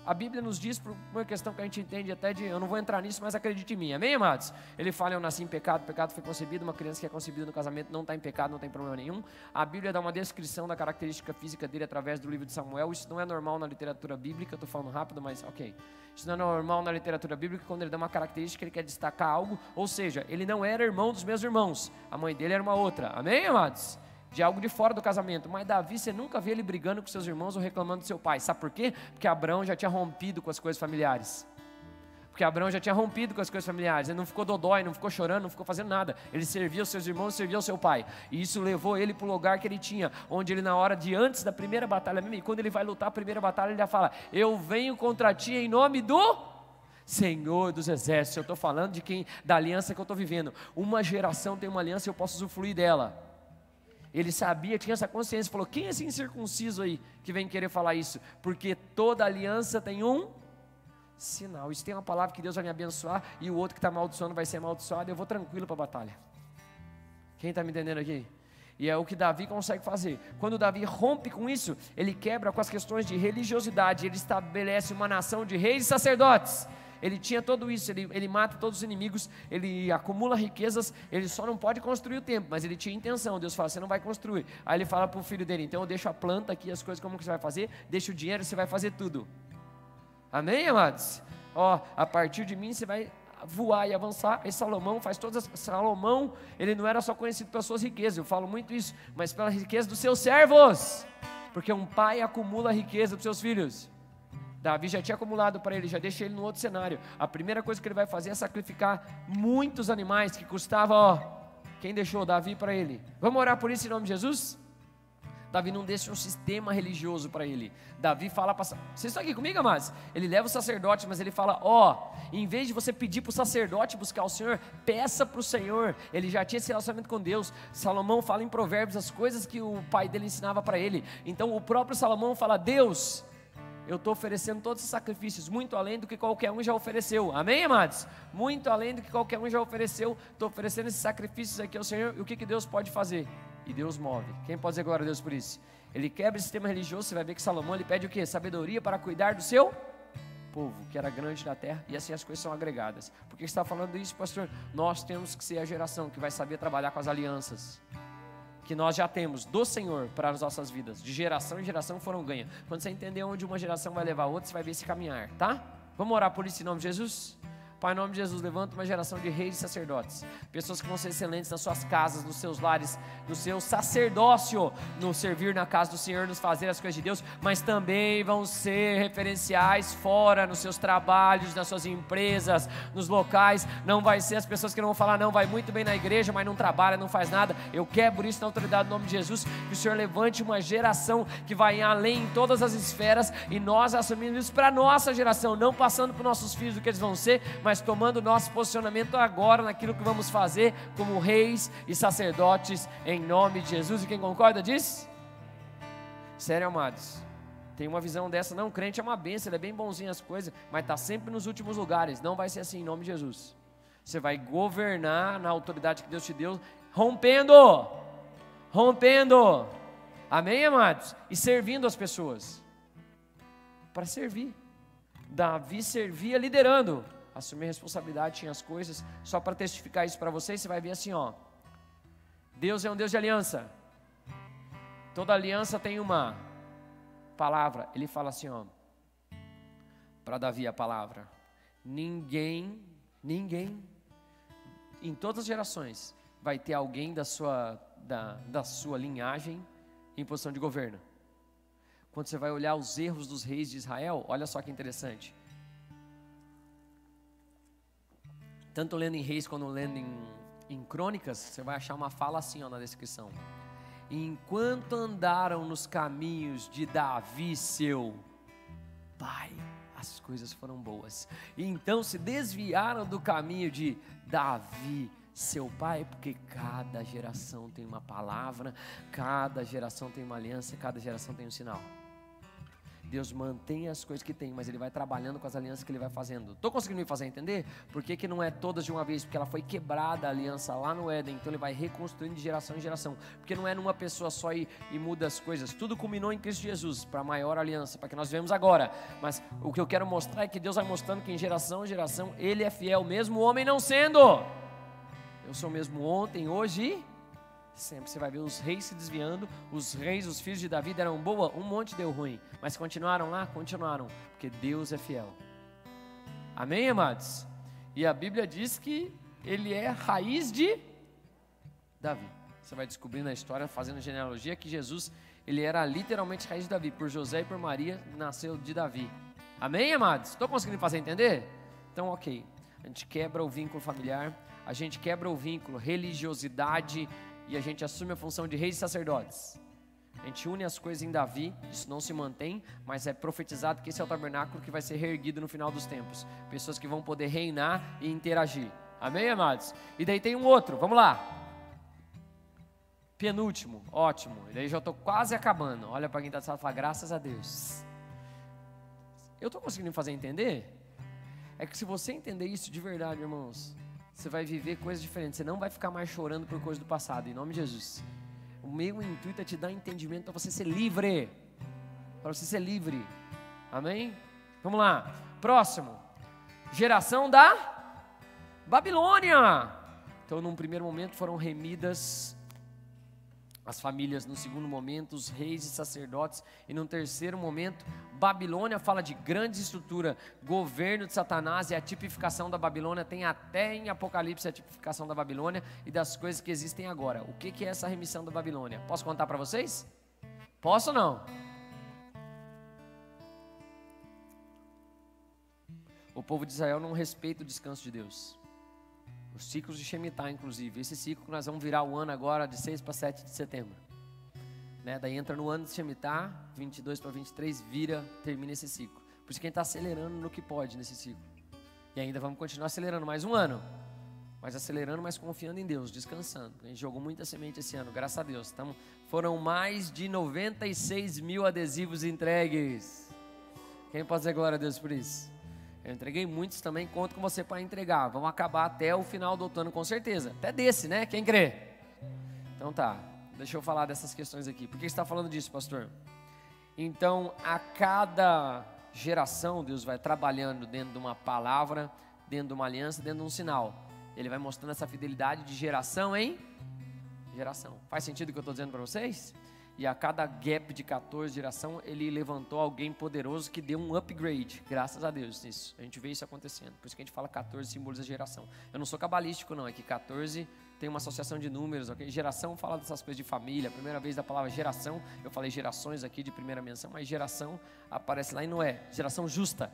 a Bíblia nos diz, por uma questão que a gente entende até de, eu não vou entrar nisso, mas acredite em mim, amém, amados? Ele fala: eu nasci em pecado, pecado foi concebido, uma criança que é concebida no casamento não está em pecado, não tem problema nenhum. A Bíblia dá uma descrição da característica física dele através do livro de Samuel. Isso não é normal na literatura bíblica, estou falando rápido, mas ok. Isso não é normal na literatura bíblica. Quando ele dá uma característica, ele quer destacar algo, ou seja, ele não era irmão dos meus irmãos, a mãe dele era uma outra, amém, amados? De algo de fora do casamento. Mas Davi, você nunca vê ele brigando com seus irmãos ou reclamando do seu pai. Sabe por quê? Porque Abraão já tinha rompido com as coisas familiares. Porque Abraão já tinha rompido com as coisas familiares. Ele não ficou dodói, não ficou chorando, não ficou fazendo nada. Ele servia os seus irmãos, servia o seu pai. E isso levou ele para o lugar que ele tinha, onde ele, na hora de antes da primeira batalha, e quando ele vai lutar a primeira batalha, ele já fala: eu venho contra ti em nome do Senhor dos exércitos. Eu estou falando de quem? Da aliança que eu estou vivendo. Uma geração tem uma aliança e eu posso usufruir dela. Ele sabia, tinha essa consciência, falou: quem é esse incircunciso aí que vem querer falar isso? Porque toda aliança tem um sinal. Isso tem uma palavra que Deus vai me abençoar e o outro que está amaldiçoando vai ser amaldiçoado, eu vou tranquilo para a batalha. Quem está me entendendo aqui? E é o que Davi consegue fazer. Quando Davi rompe com isso, ele quebra com as questões de religiosidade, ele estabelece uma nação de reis e sacerdotes. Ele tinha tudo isso, ele mata todos os inimigos, ele acumula riquezas, ele só não pode construir o templo, mas ele tinha intenção. Deus fala: você não vai construir. Aí ele fala para o filho dele: então eu deixo a planta aqui, as coisas, como que você vai fazer? Deixa o dinheiro, você vai fazer tudo. Amém, amados? Ó, a partir de mim você vai voar e avançar. E Salomão faz todas. Salomão, ele não era só conhecido pelas suas riquezas, eu falo muito isso, mas pela riqueza dos seus servos, porque um pai acumula a riqueza dos seus filhos. Davi já tinha acumulado para ele, já deixa ele no outro cenário. A primeira coisa que ele vai fazer é sacrificar muitos animais que custava, ó, quem deixou? Davi para ele. Vamos orar por isso em nome de Jesus? Davi não deixa um sistema religioso para ele. Davi fala para... Vocês estão aqui comigo, amados? Ele leva o sacerdote, mas ele fala: ó, em vez de você pedir para o sacerdote buscar o Senhor, peça para o Senhor. Ele já tinha esse relacionamento com Deus. Salomão fala em Provérbios as coisas que o pai dele ensinava para ele. Então o próprio Salomão fala: Deus, eu estou oferecendo todos esses sacrifícios, muito além do que qualquer um já ofereceu. Amém, amados? Muito além do que qualquer um já ofereceu. Estou oferecendo esses sacrifícios aqui ao Senhor. E o que Deus pode fazer? E Deus move. Quem pode dizer glória a Deus por isso? Ele quebra esse sistema religioso. Você vai ver que Salomão, ele pede o quê? Sabedoria para cuidar do seu povo, que era grande na terra. E assim as coisas são agregadas. Por que você está falando isso, pastor? Nós temos que ser a geração que vai saber trabalhar com as alianças que nós já temos do Senhor para as nossas vidas. De geração em geração foram ganhas. Quando você entender onde uma geração vai levar a outra, você vai ver esse caminhar, tá? Vamos orar por isso em nome de Jesus? Pai, em nome de Jesus, levanta uma geração de reis e sacerdotes, pessoas que vão ser excelentes nas suas casas, nos seus lares, no seu sacerdócio, no servir na casa do Senhor, nos fazer as coisas de Deus, mas também vão ser referenciais fora, nos seus trabalhos, nas suas empresas, nos locais. Não vai ser as pessoas que não vão falar, não, vai muito bem na igreja, mas não trabalha, não faz nada. Eu quebro isso na autoridade do nome de Jesus, que o Senhor levante uma geração que vai além em todas as esferas, e nós assumimos isso para a nossa geração, não passando para os nossos filhos o que eles vão ser, mas tomando nosso posicionamento agora naquilo que vamos fazer como reis e sacerdotes em nome de Jesus. E quem concorda diz? Sério, amados, tem uma visão dessa, não, crente é uma bênção, ele é bem bonzinho as coisas, mas está sempre nos últimos lugares. Não vai ser assim em nome de Jesus. Você vai governar na autoridade que Deus te deu, rompendo, amém, amados? E servindo as pessoas, para servir. Davi servia liderando, assumir responsabilidade, tinha as coisas. Só para testificar isso para vocês, você vai ver assim, ó, Deus é um Deus de aliança. Toda aliança tem uma palavra. Ele fala assim, ó, para Davi a palavra: ninguém, em todas as gerações, vai ter alguém da sua linhagem em posição de governo. Quando você vai olhar os erros dos reis de Israel, olha só que interessante. Tanto lendo em Reis quanto lendo em Crônicas, você vai achar uma fala assim, ó, na descrição: enquanto andaram nos caminhos de Davi seu pai, as coisas foram boas. E então se desviaram do caminho de Davi seu pai, porque cada geração tem uma palavra, cada geração tem uma aliança, cada geração tem um sinal. Deus mantém as coisas que tem, mas Ele vai trabalhando com as alianças que Ele vai fazendo. Estou conseguindo me fazer entender? Por que não é todas de uma vez? Porque ela foi quebrada a aliança lá no Éden, então Ele vai reconstruindo de geração em geração. Porque não é numa pessoa só e muda as coisas. Tudo culminou em Cristo Jesus, para a maior aliança, para que nós vivemos agora. Mas o que eu quero mostrar é que Deus vai mostrando que em geração em geração Ele é fiel, mesmo o homem não sendo. Eu sou o mesmo ontem, hoje e sempre. Você vai ver os reis se desviando, os reis, os filhos de Davi deram boa, um monte deu ruim, mas continuaram lá? Continuaram, porque Deus é fiel. Amém, amados? E a Bíblia diz que Ele é raiz de Davi. Você vai descobrir na história, fazendo genealogia, que Jesus, Ele era literalmente raiz de Davi. Por José e por Maria, nasceu de Davi. Amém, amados? Estou conseguindo fazer entender? Então, ok. A gente quebra o vínculo familiar, a gente quebra o vínculo religiosidade, e a gente assume a função de reis e sacerdotes. A gente une as coisas em Davi, isso não se mantém, mas é profetizado que esse é o tabernáculo que vai ser reerguido no final dos tempos. Pessoas que vão poder reinar e interagir. Amém, amados? E daí tem um outro, vamos lá. Penúltimo, ótimo. E daí já estou quase acabando. Olha para quem está do lado e fala, graças a Deus. Eu estou conseguindo me fazer entender? É que se você entender isso de verdade, irmãos, você vai viver coisas diferentes. Você não vai ficar mais chorando por coisas do passado, em nome de Jesus. O meu intuito é te dar entendimento para você ser livre. Para você ser livre. Amém? Vamos lá. Próximo. Geração da Babilônia. Então, num primeiro momento foram remidas as famílias, no segundo momento os reis e sacerdotes, e no terceiro momento Babilônia fala de grande estrutura, governo de Satanás, e a tipificação da Babilônia tem até em Apocalipse a tipificação da Babilônia e das coisas que existem agora. O que é essa remissão da Babilônia? Posso contar para vocês? Posso ou não? O povo de Israel não respeita o descanso de Deus. Os ciclos de Shemitah, inclusive. Esse ciclo que nós vamos virar o ano agora de 6 para 7 de setembro. Né? Daí entra no ano de Shemitah, 22 para 23, termina esse ciclo. Por isso que a gente está acelerando no que pode nesse ciclo. E ainda vamos continuar acelerando mais um ano. Mas acelerando, mas confiando em Deus, descansando. A gente jogou muita semente esse ano, graças a Deus. Foram mais de 96 mil adesivos entregues. Quem pode dizer glória a Deus por isso? Eu entreguei muitos também, conto com você para entregar. Vamos acabar até o final do outono com certeza. Até desse, né? Quem crê? Então tá, deixa eu falar dessas questões aqui. Por que você está falando disso, pastor? Então, a cada geração, Deus vai trabalhando dentro de uma palavra, dentro de uma aliança, dentro de um sinal. Ele vai mostrando essa fidelidade de geração em geração. Faz sentido o que eu estou dizendo para vocês? E a cada gap de 14 geração, ele levantou alguém poderoso que deu um upgrade. Graças a Deus nisso. A gente vê isso acontecendo. Por isso que a gente fala 14 simboliza geração. Eu não sou cabalístico não, é que 14 tem uma associação de números, ok? Geração fala dessas coisas de família. A primeira vez da palavra geração, eu falei gerações aqui de primeira menção, mas geração aparece lá em Noé. Geração justa.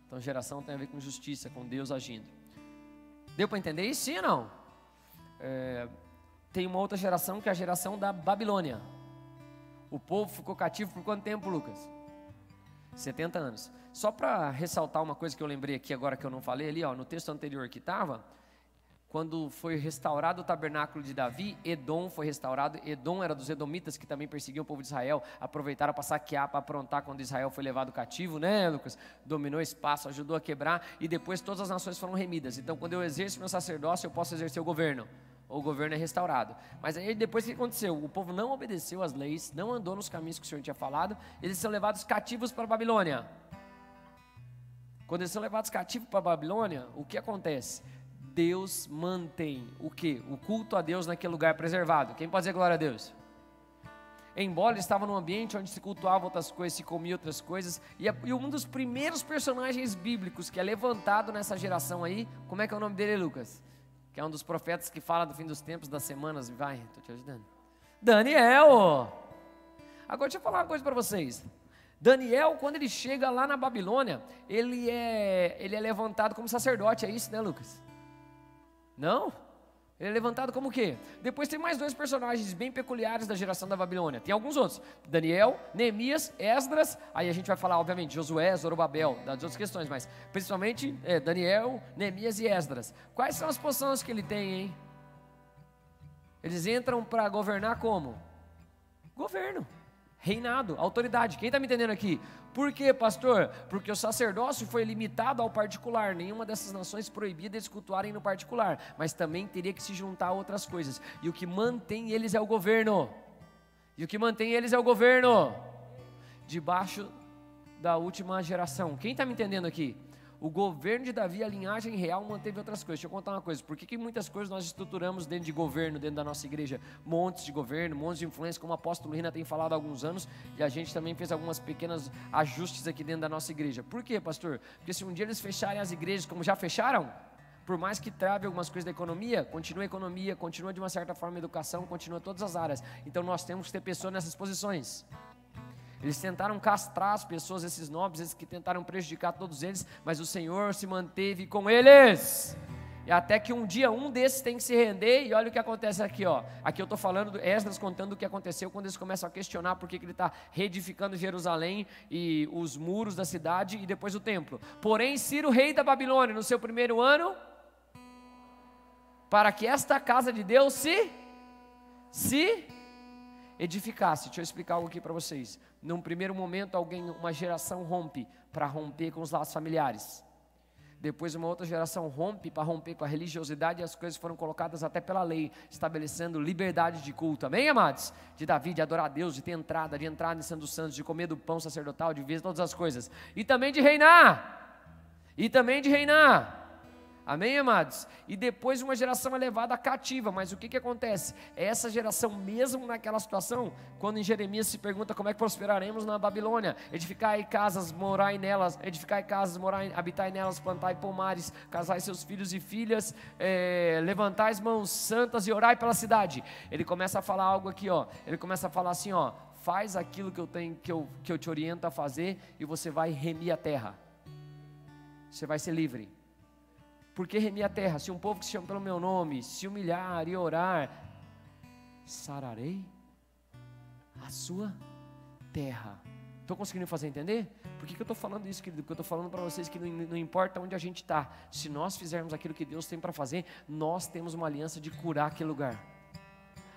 Então geração tem a ver com justiça, com Deus agindo. Deu para entender isso? Sim ou não? Tem uma outra geração que é a geração da Babilônia. O povo ficou cativo por quanto tempo, Lucas? 70 anos. Só para ressaltar uma coisa que eu lembrei aqui agora que eu não falei ali, ó, no texto anterior que estava, quando foi restaurado o tabernáculo de Davi, Edom foi restaurado. Edom era dos edomitas que também perseguiam o povo de Israel, aproveitaram para saquear, para aprontar quando Israel foi levado cativo, né, Lucas? Dominou espaço, ajudou a quebrar e depois todas as nações foram remidas. Então quando eu exerço meu sacerdócio, eu posso exercer o governo. O governo é restaurado. Mas aí depois o que aconteceu? O povo não obedeceu às leis, não andou nos caminhos que o Senhor tinha falado, eles são levados cativos para a Babilônia. Quando eles são levados cativos para a Babilônia, o que acontece? Deus mantém o quê? O culto a Deus naquele lugar preservado. Quem pode dizer glória a Deus? Embora ele estava num ambiente onde se cultuava outras coisas, se comia outras coisas, e um dos primeiros personagens bíblicos que é levantado nessa geração aí, como é que é o nome dele, Lucas? Que é um dos profetas que fala do fim dos tempos, das semanas, vai, estou te ajudando. Daniel! Agora deixa eu falar uma coisa para vocês. Daniel, quando ele chega lá na Babilônia, ele é levantado como sacerdote, é isso, né, Lucas? Não? Ele é levantado como o quê? Depois tem mais dois personagens bem peculiares da geração da Babilônia. Tem alguns outros. Daniel, Neemias, Esdras. Aí a gente vai falar, obviamente, Josué, Zorobabel, das outras questões. Mas principalmente Daniel, Neemias e Esdras. Quais são as posições que ele tem, hein? Eles entram para governar como? Governo. Reinado, autoridade. Quem está me entendendo aqui? Por quê, pastor? Porque o sacerdócio foi limitado ao particular. Nenhuma dessas nações proibia eles cultuarem no particular, mas também teria que se juntar a outras coisas. E o que mantém eles é o governo. Debaixo da última geração. Quem está me entendendo aqui? O governo de Davi, a linhagem real, manteve outras coisas. Deixa eu contar uma coisa. Por que muitas coisas nós estruturamos dentro de governo, dentro da nossa igreja? Montes de governo, montes de influência, como o apóstolo Rina tem falado há alguns anos. E a gente também fez algumas pequenos ajustes aqui dentro da nossa igreja. Por quê, pastor? Porque se um dia eles fecharem as igrejas como já fecharam, por mais que trave algumas coisas da economia, continua de uma certa forma a educação, continua todas as áreas. Então nós temos que ter pessoas nessas posições. Eles tentaram castrar as pessoas, esses nobres, esses que tentaram prejudicar todos eles, mas o Senhor se manteve com eles. E até que um dia um desses tem que se render, e olha o que acontece aqui, ó. Aqui eu estou falando do Esdras contando o que aconteceu quando eles começam a questionar por que ele está reedificando Jerusalém e os muros da cidade e depois o templo. Porém, Ciro, rei da Babilônia, no seu primeiro ano, para que esta casa de Deus se edificasse. Deixa eu explicar algo aqui para vocês. Num primeiro momento, uma geração rompe para romper com os laços familiares. Depois uma outra geração rompe para romper com a religiosidade, e as coisas foram colocadas até pela lei, estabelecendo liberdade de culto. Amém, amados? De Davi, de adorar a Deus, de ter entrada, de entrar no Santo dos Santos, de comer do pão sacerdotal, de ver todas as coisas. E também de reinar. Amém, amados? E depois uma geração é levada cativa, mas o que acontece? Essa geração, mesmo naquela situação, quando em Jeremias se pergunta como é que prosperaremos na Babilônia, edificai casas, morai nelas, habitai nelas, plantai pomares, casai seus filhos e filhas, levantai as mãos santas e orai pela cidade. Ele começa a falar algo aqui, ó. Ele começa a falar assim, ó: faz aquilo que eu te oriento a fazer, e você vai remir a terra. Você vai ser livre. Por que remir a terra? Se um povo que se chama pelo meu nome se humilhar e orar, sararei a sua terra. Estou conseguindo fazer entender? Por que eu estou falando isso, querido? Porque eu estou falando para vocês que não importa onde a gente está, se nós fizermos aquilo que Deus tem para fazer, nós temos uma aliança de curar aquele lugar.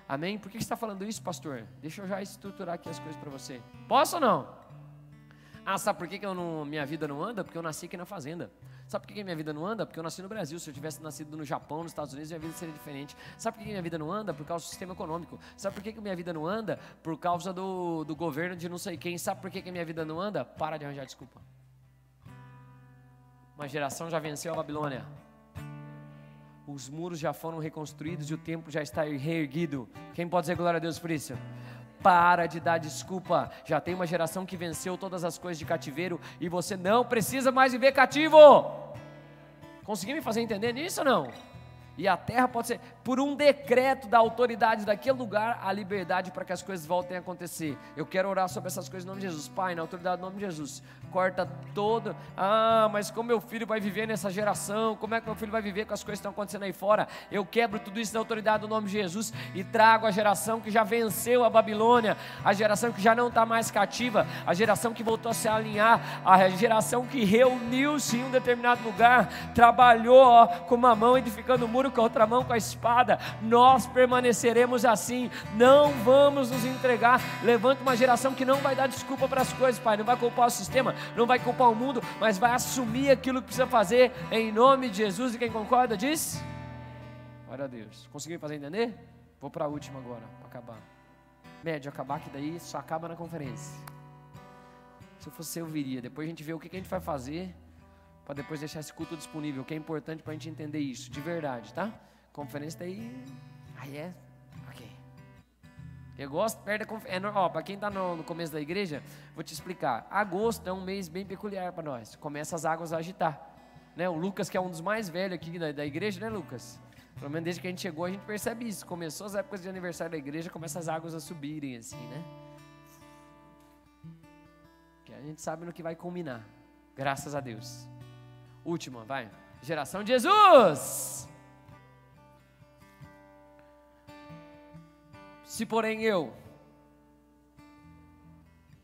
Amém? Por que você está falando isso, pastor? Deixa eu já estruturar aqui as coisas para você. Posso ou não? Sabe por que minha vida não anda? Porque eu nasci aqui na fazenda. Sabe por que minha vida não anda? Porque eu nasci no Brasil. Se eu tivesse nascido no Japão, nos Estados Unidos, minha vida seria diferente. Sabe por que minha vida não anda? Por causa do sistema econômico. Sabe por que minha vida não anda? Por causa do governo de não sei quem. Sabe por que minha vida não anda? Para de arranjar desculpa. Uma geração já venceu a Babilônia. Os muros já foram reconstruídos e o templo já está reerguido. Quem pode dizer glória a Deus por isso? Para de dar desculpa. Já tem uma geração que venceu todas as coisas de cativeiro e você não precisa mais viver cativo. Consegui me fazer entender nisso ou não? E a terra pode ser, por um decreto da autoridade daquele lugar, a liberdade para que as coisas voltem a acontecer. Eu quero orar sobre essas coisas em nome de Jesus. Pai, na autoridade do nome de Jesus, corta todo. Mas como meu filho vai viver nessa geração? Como é que meu filho vai viver com as coisas que estão acontecendo aí fora? Eu quebro tudo isso na autoridade do nome de Jesus e trago a geração que já venceu a Babilônia, a geração que já não está mais cativa, a geração que voltou a se alinhar, a geração que reuniu-se em um determinado lugar, trabalhou com uma mão edificando o muro, com a outra mão com a espada. Nós permaneceremos assim, não vamos nos entregar. Levanta uma geração que não vai dar desculpa para as coisas, Pai, não vai culpar o sistema, não vai culpar o mundo, mas vai assumir aquilo que precisa fazer, em nome de Jesus. E quem concorda diz? Glória a Deus. Conseguiu fazer entender? Vou para a última agora, para acabar. Médio, acabar que daí só acaba na conferência. Se eu fosse eu viria, depois a gente vê o que a gente vai fazer, para depois deixar esse culto disponível, que é importante para a gente entender isso, de verdade, tá? Conferência daí, aí é, ok. Eu gosto, perto da conferência, para quem está no começo da igreja, vou te explicar. Agosto é um mês bem peculiar para nós, começa as águas a agitar, né? O Lucas, que é um dos mais velhos aqui da igreja, né, Lucas? Pelo menos desde que a gente chegou, a gente percebe isso. Começou as épocas de aniversário da igreja, começa as águas a subirem assim, né? Que a gente sabe no que vai culminar, graças a Deus. Última, vai. Geração de Jesus. Se porém eu.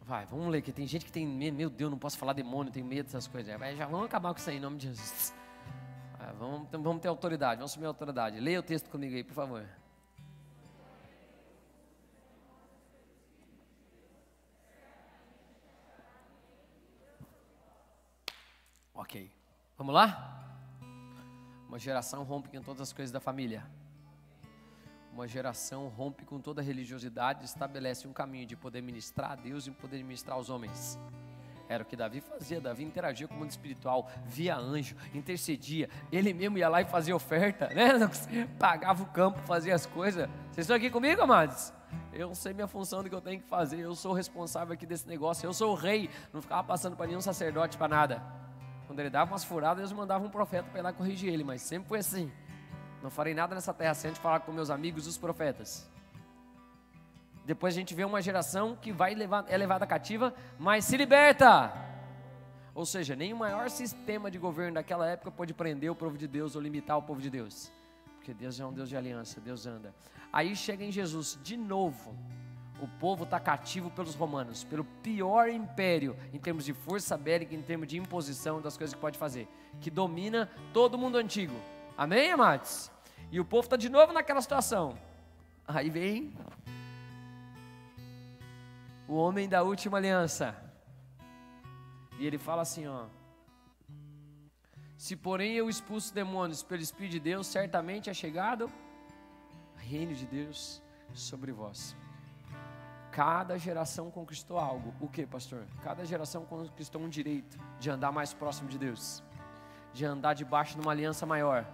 Vai, vamos ler, que tem gente que tem medo. Meu Deus, não posso falar demônio, tenho medo dessas coisas. Vai, já vamos acabar com isso aí, em nome de Jesus. Vai, vamos ter autoridade, vamos assumir a autoridade. Leia o texto comigo aí, por favor. Ok. Vamos lá? Uma geração rompe com todas as coisas da família. Uma geração rompe com toda a religiosidade e estabelece um caminho de poder ministrar a Deus e poder ministrar aos homens. Era o que Davi fazia. Davi interagia com o mundo espiritual, via anjo, intercedia. Ele mesmo ia lá e fazia oferta, né? Pagava o campo, fazia as coisas. Vocês estão aqui comigo, amados? Eu sei minha função do que eu tenho que fazer. Eu sou o responsável aqui desse negócio. Eu sou o rei. Não ficava passando para nenhum sacerdote, para nada. Quando ele dava umas furadas, Deus mandava um profeta para ir lá corrigir ele, mas sempre foi assim. Não farei nada nessa terra sem antes falar com meus amigos, os profetas. Depois a gente vê uma geração que é levada cativa, mas se liberta. Ou seja, nem o maior sistema de governo daquela época pôde prender o povo de Deus ou limitar o povo de Deus. Porque Deus é um Deus de aliança, Deus anda. Aí chega em Jesus, de novo. O povo está cativo pelos romanos, pelo pior império em termos de força bélica, em termos de imposição das coisas que pode fazer, que domina todo o mundo antigo. Amém, amados? E o povo está de novo naquela situação. Aí vem o homem da última aliança. E ele fala assim, ó: se porém eu expulso demônios pelo Espírito de Deus, certamente é chegado o reino de Deus sobre vós. Cada geração conquistou algo. O que, pastor? Cada geração conquistou um direito de andar mais próximo de Deus, de andar debaixo de uma aliança maior.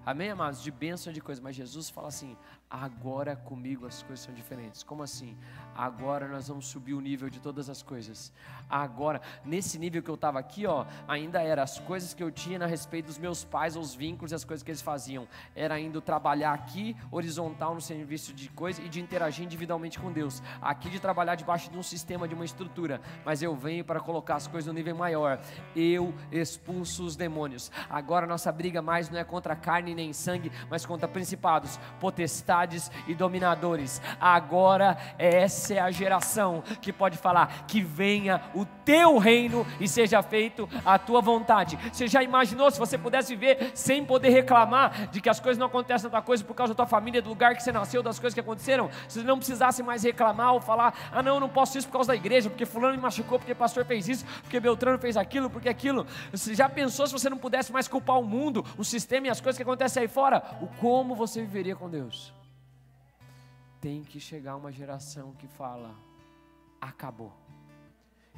Amém, amados? De bênção de coisas. Mas Jesus fala assim: agora comigo as coisas são diferentes. Como assim? Agora nós vamos subir o nível de todas as coisas. Agora, nesse nível que eu estava aqui, ó, ainda era as coisas que eu tinha a respeito dos meus pais, os vínculos e as coisas que eles faziam. Era indo trabalhar aqui, horizontal no serviço de coisas e de interagir individualmente com Deus. Aqui de trabalhar debaixo de um sistema, de uma estrutura. Mas eu venho para colocar as coisas no nível maior. Eu expulso os demônios. Agora nossa briga mais não é contra carne nem sangue, mas contra principados, potestades e dominadores. Agora essa é a geração que pode falar: que venha o teu reino e seja feito a tua vontade. Você já imaginou se você pudesse viver sem poder reclamar de que as coisas não acontecem na tua coisa por causa da tua família, do lugar que você nasceu, das coisas que aconteceram? Se você não precisasse mais reclamar ou falar: ah não, eu não posso isso por causa da igreja, porque fulano me machucou, porque pastor fez isso, porque Beltrano fez aquilo, porque aquilo. Você já pensou se você não pudesse mais culpar o mundo, o sistema e as coisas que acontecem aí fora? O como você viveria com Deus? Tem que chegar uma geração que fala: acabou.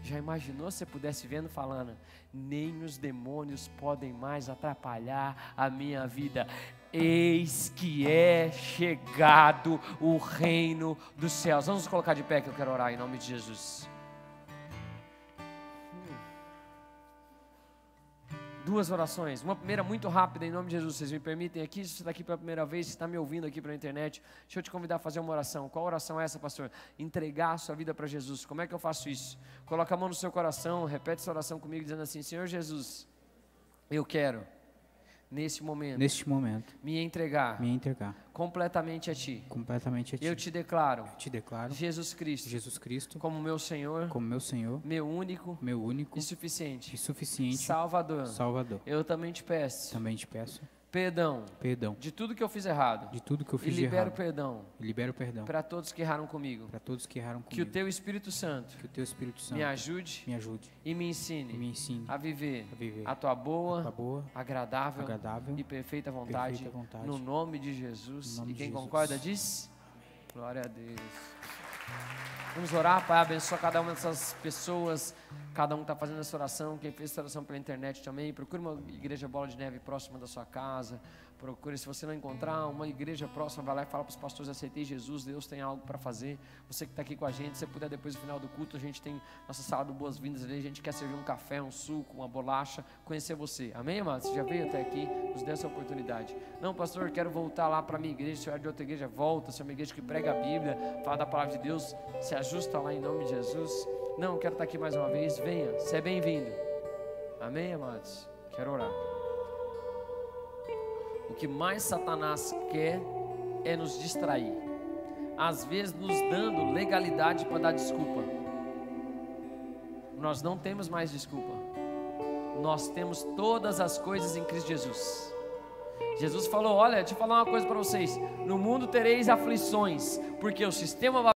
Já imaginou se você pudesse vendo falando: nem os demônios podem mais atrapalhar a minha vida. eis que é chegado o reino dos céus. Vamos nos colocar de pé que eu quero orar em nome de Jesus. Duas orações, uma primeira muito rápida em nome de Jesus, vocês me permitem aqui, se você está aqui pela primeira vez, se está me ouvindo aqui pela internet, deixa eu te convidar a fazer uma oração. Qual oração é essa, pastor? Entregar a sua vida para Jesus. Como é que eu faço isso? Coloca a mão no seu coração, repete essa oração comigo dizendo assim: Senhor Jesus, eu quero neste momento me entregar completamente a Ti. Eu te declaro Jesus Cristo como meu Senhor, meu único e suficiente Salvador. Eu também te peço perdão de tudo que eu fiz errado. E libero perdão para todos que erraram comigo. Que o Teu Espírito Santo me ajude e me ensine a viver a Tua boa, agradável e perfeita vontade, no nome de Jesus. E quem concorda diz: glória a Deus. Vamos orar, Pai, abençoa cada uma dessas pessoas, cada um está fazendo essa oração, quem fez essa oração pela internet também. Procure uma igreja Bola de Neve próxima da sua casa. Procure, se você não encontrar uma igreja próxima, vai lá e fala para os pastores: aceitei Jesus, Deus tem algo para fazer. Você que está aqui com a gente, se puder depois do final do culto, a gente tem nossa sala de boas-vindas ali, a gente quer servir um café, um suco, uma bolacha, conhecer você, amém, amados? Você já veio até aqui, nos dê essa oportunidade. Não, pastor, quero voltar lá para a minha igreja. Se eu é de outra igreja, volta. Se é uma igreja que prega a Bíblia, fala da palavra de Deus, se ajusta lá em nome de Jesus. Não, quero estar aqui mais uma vez, venha, você é bem-vindo, amém, amados? Quero orar. O que mais Satanás quer é nos distrair, às vezes nos dando legalidade para dar desculpa. Nós não temos mais desculpa, nós temos todas as coisas em Cristo Jesus. Jesus falou: olha, deixa eu falar uma coisa para vocês, no mundo tereis aflições, porque o sistema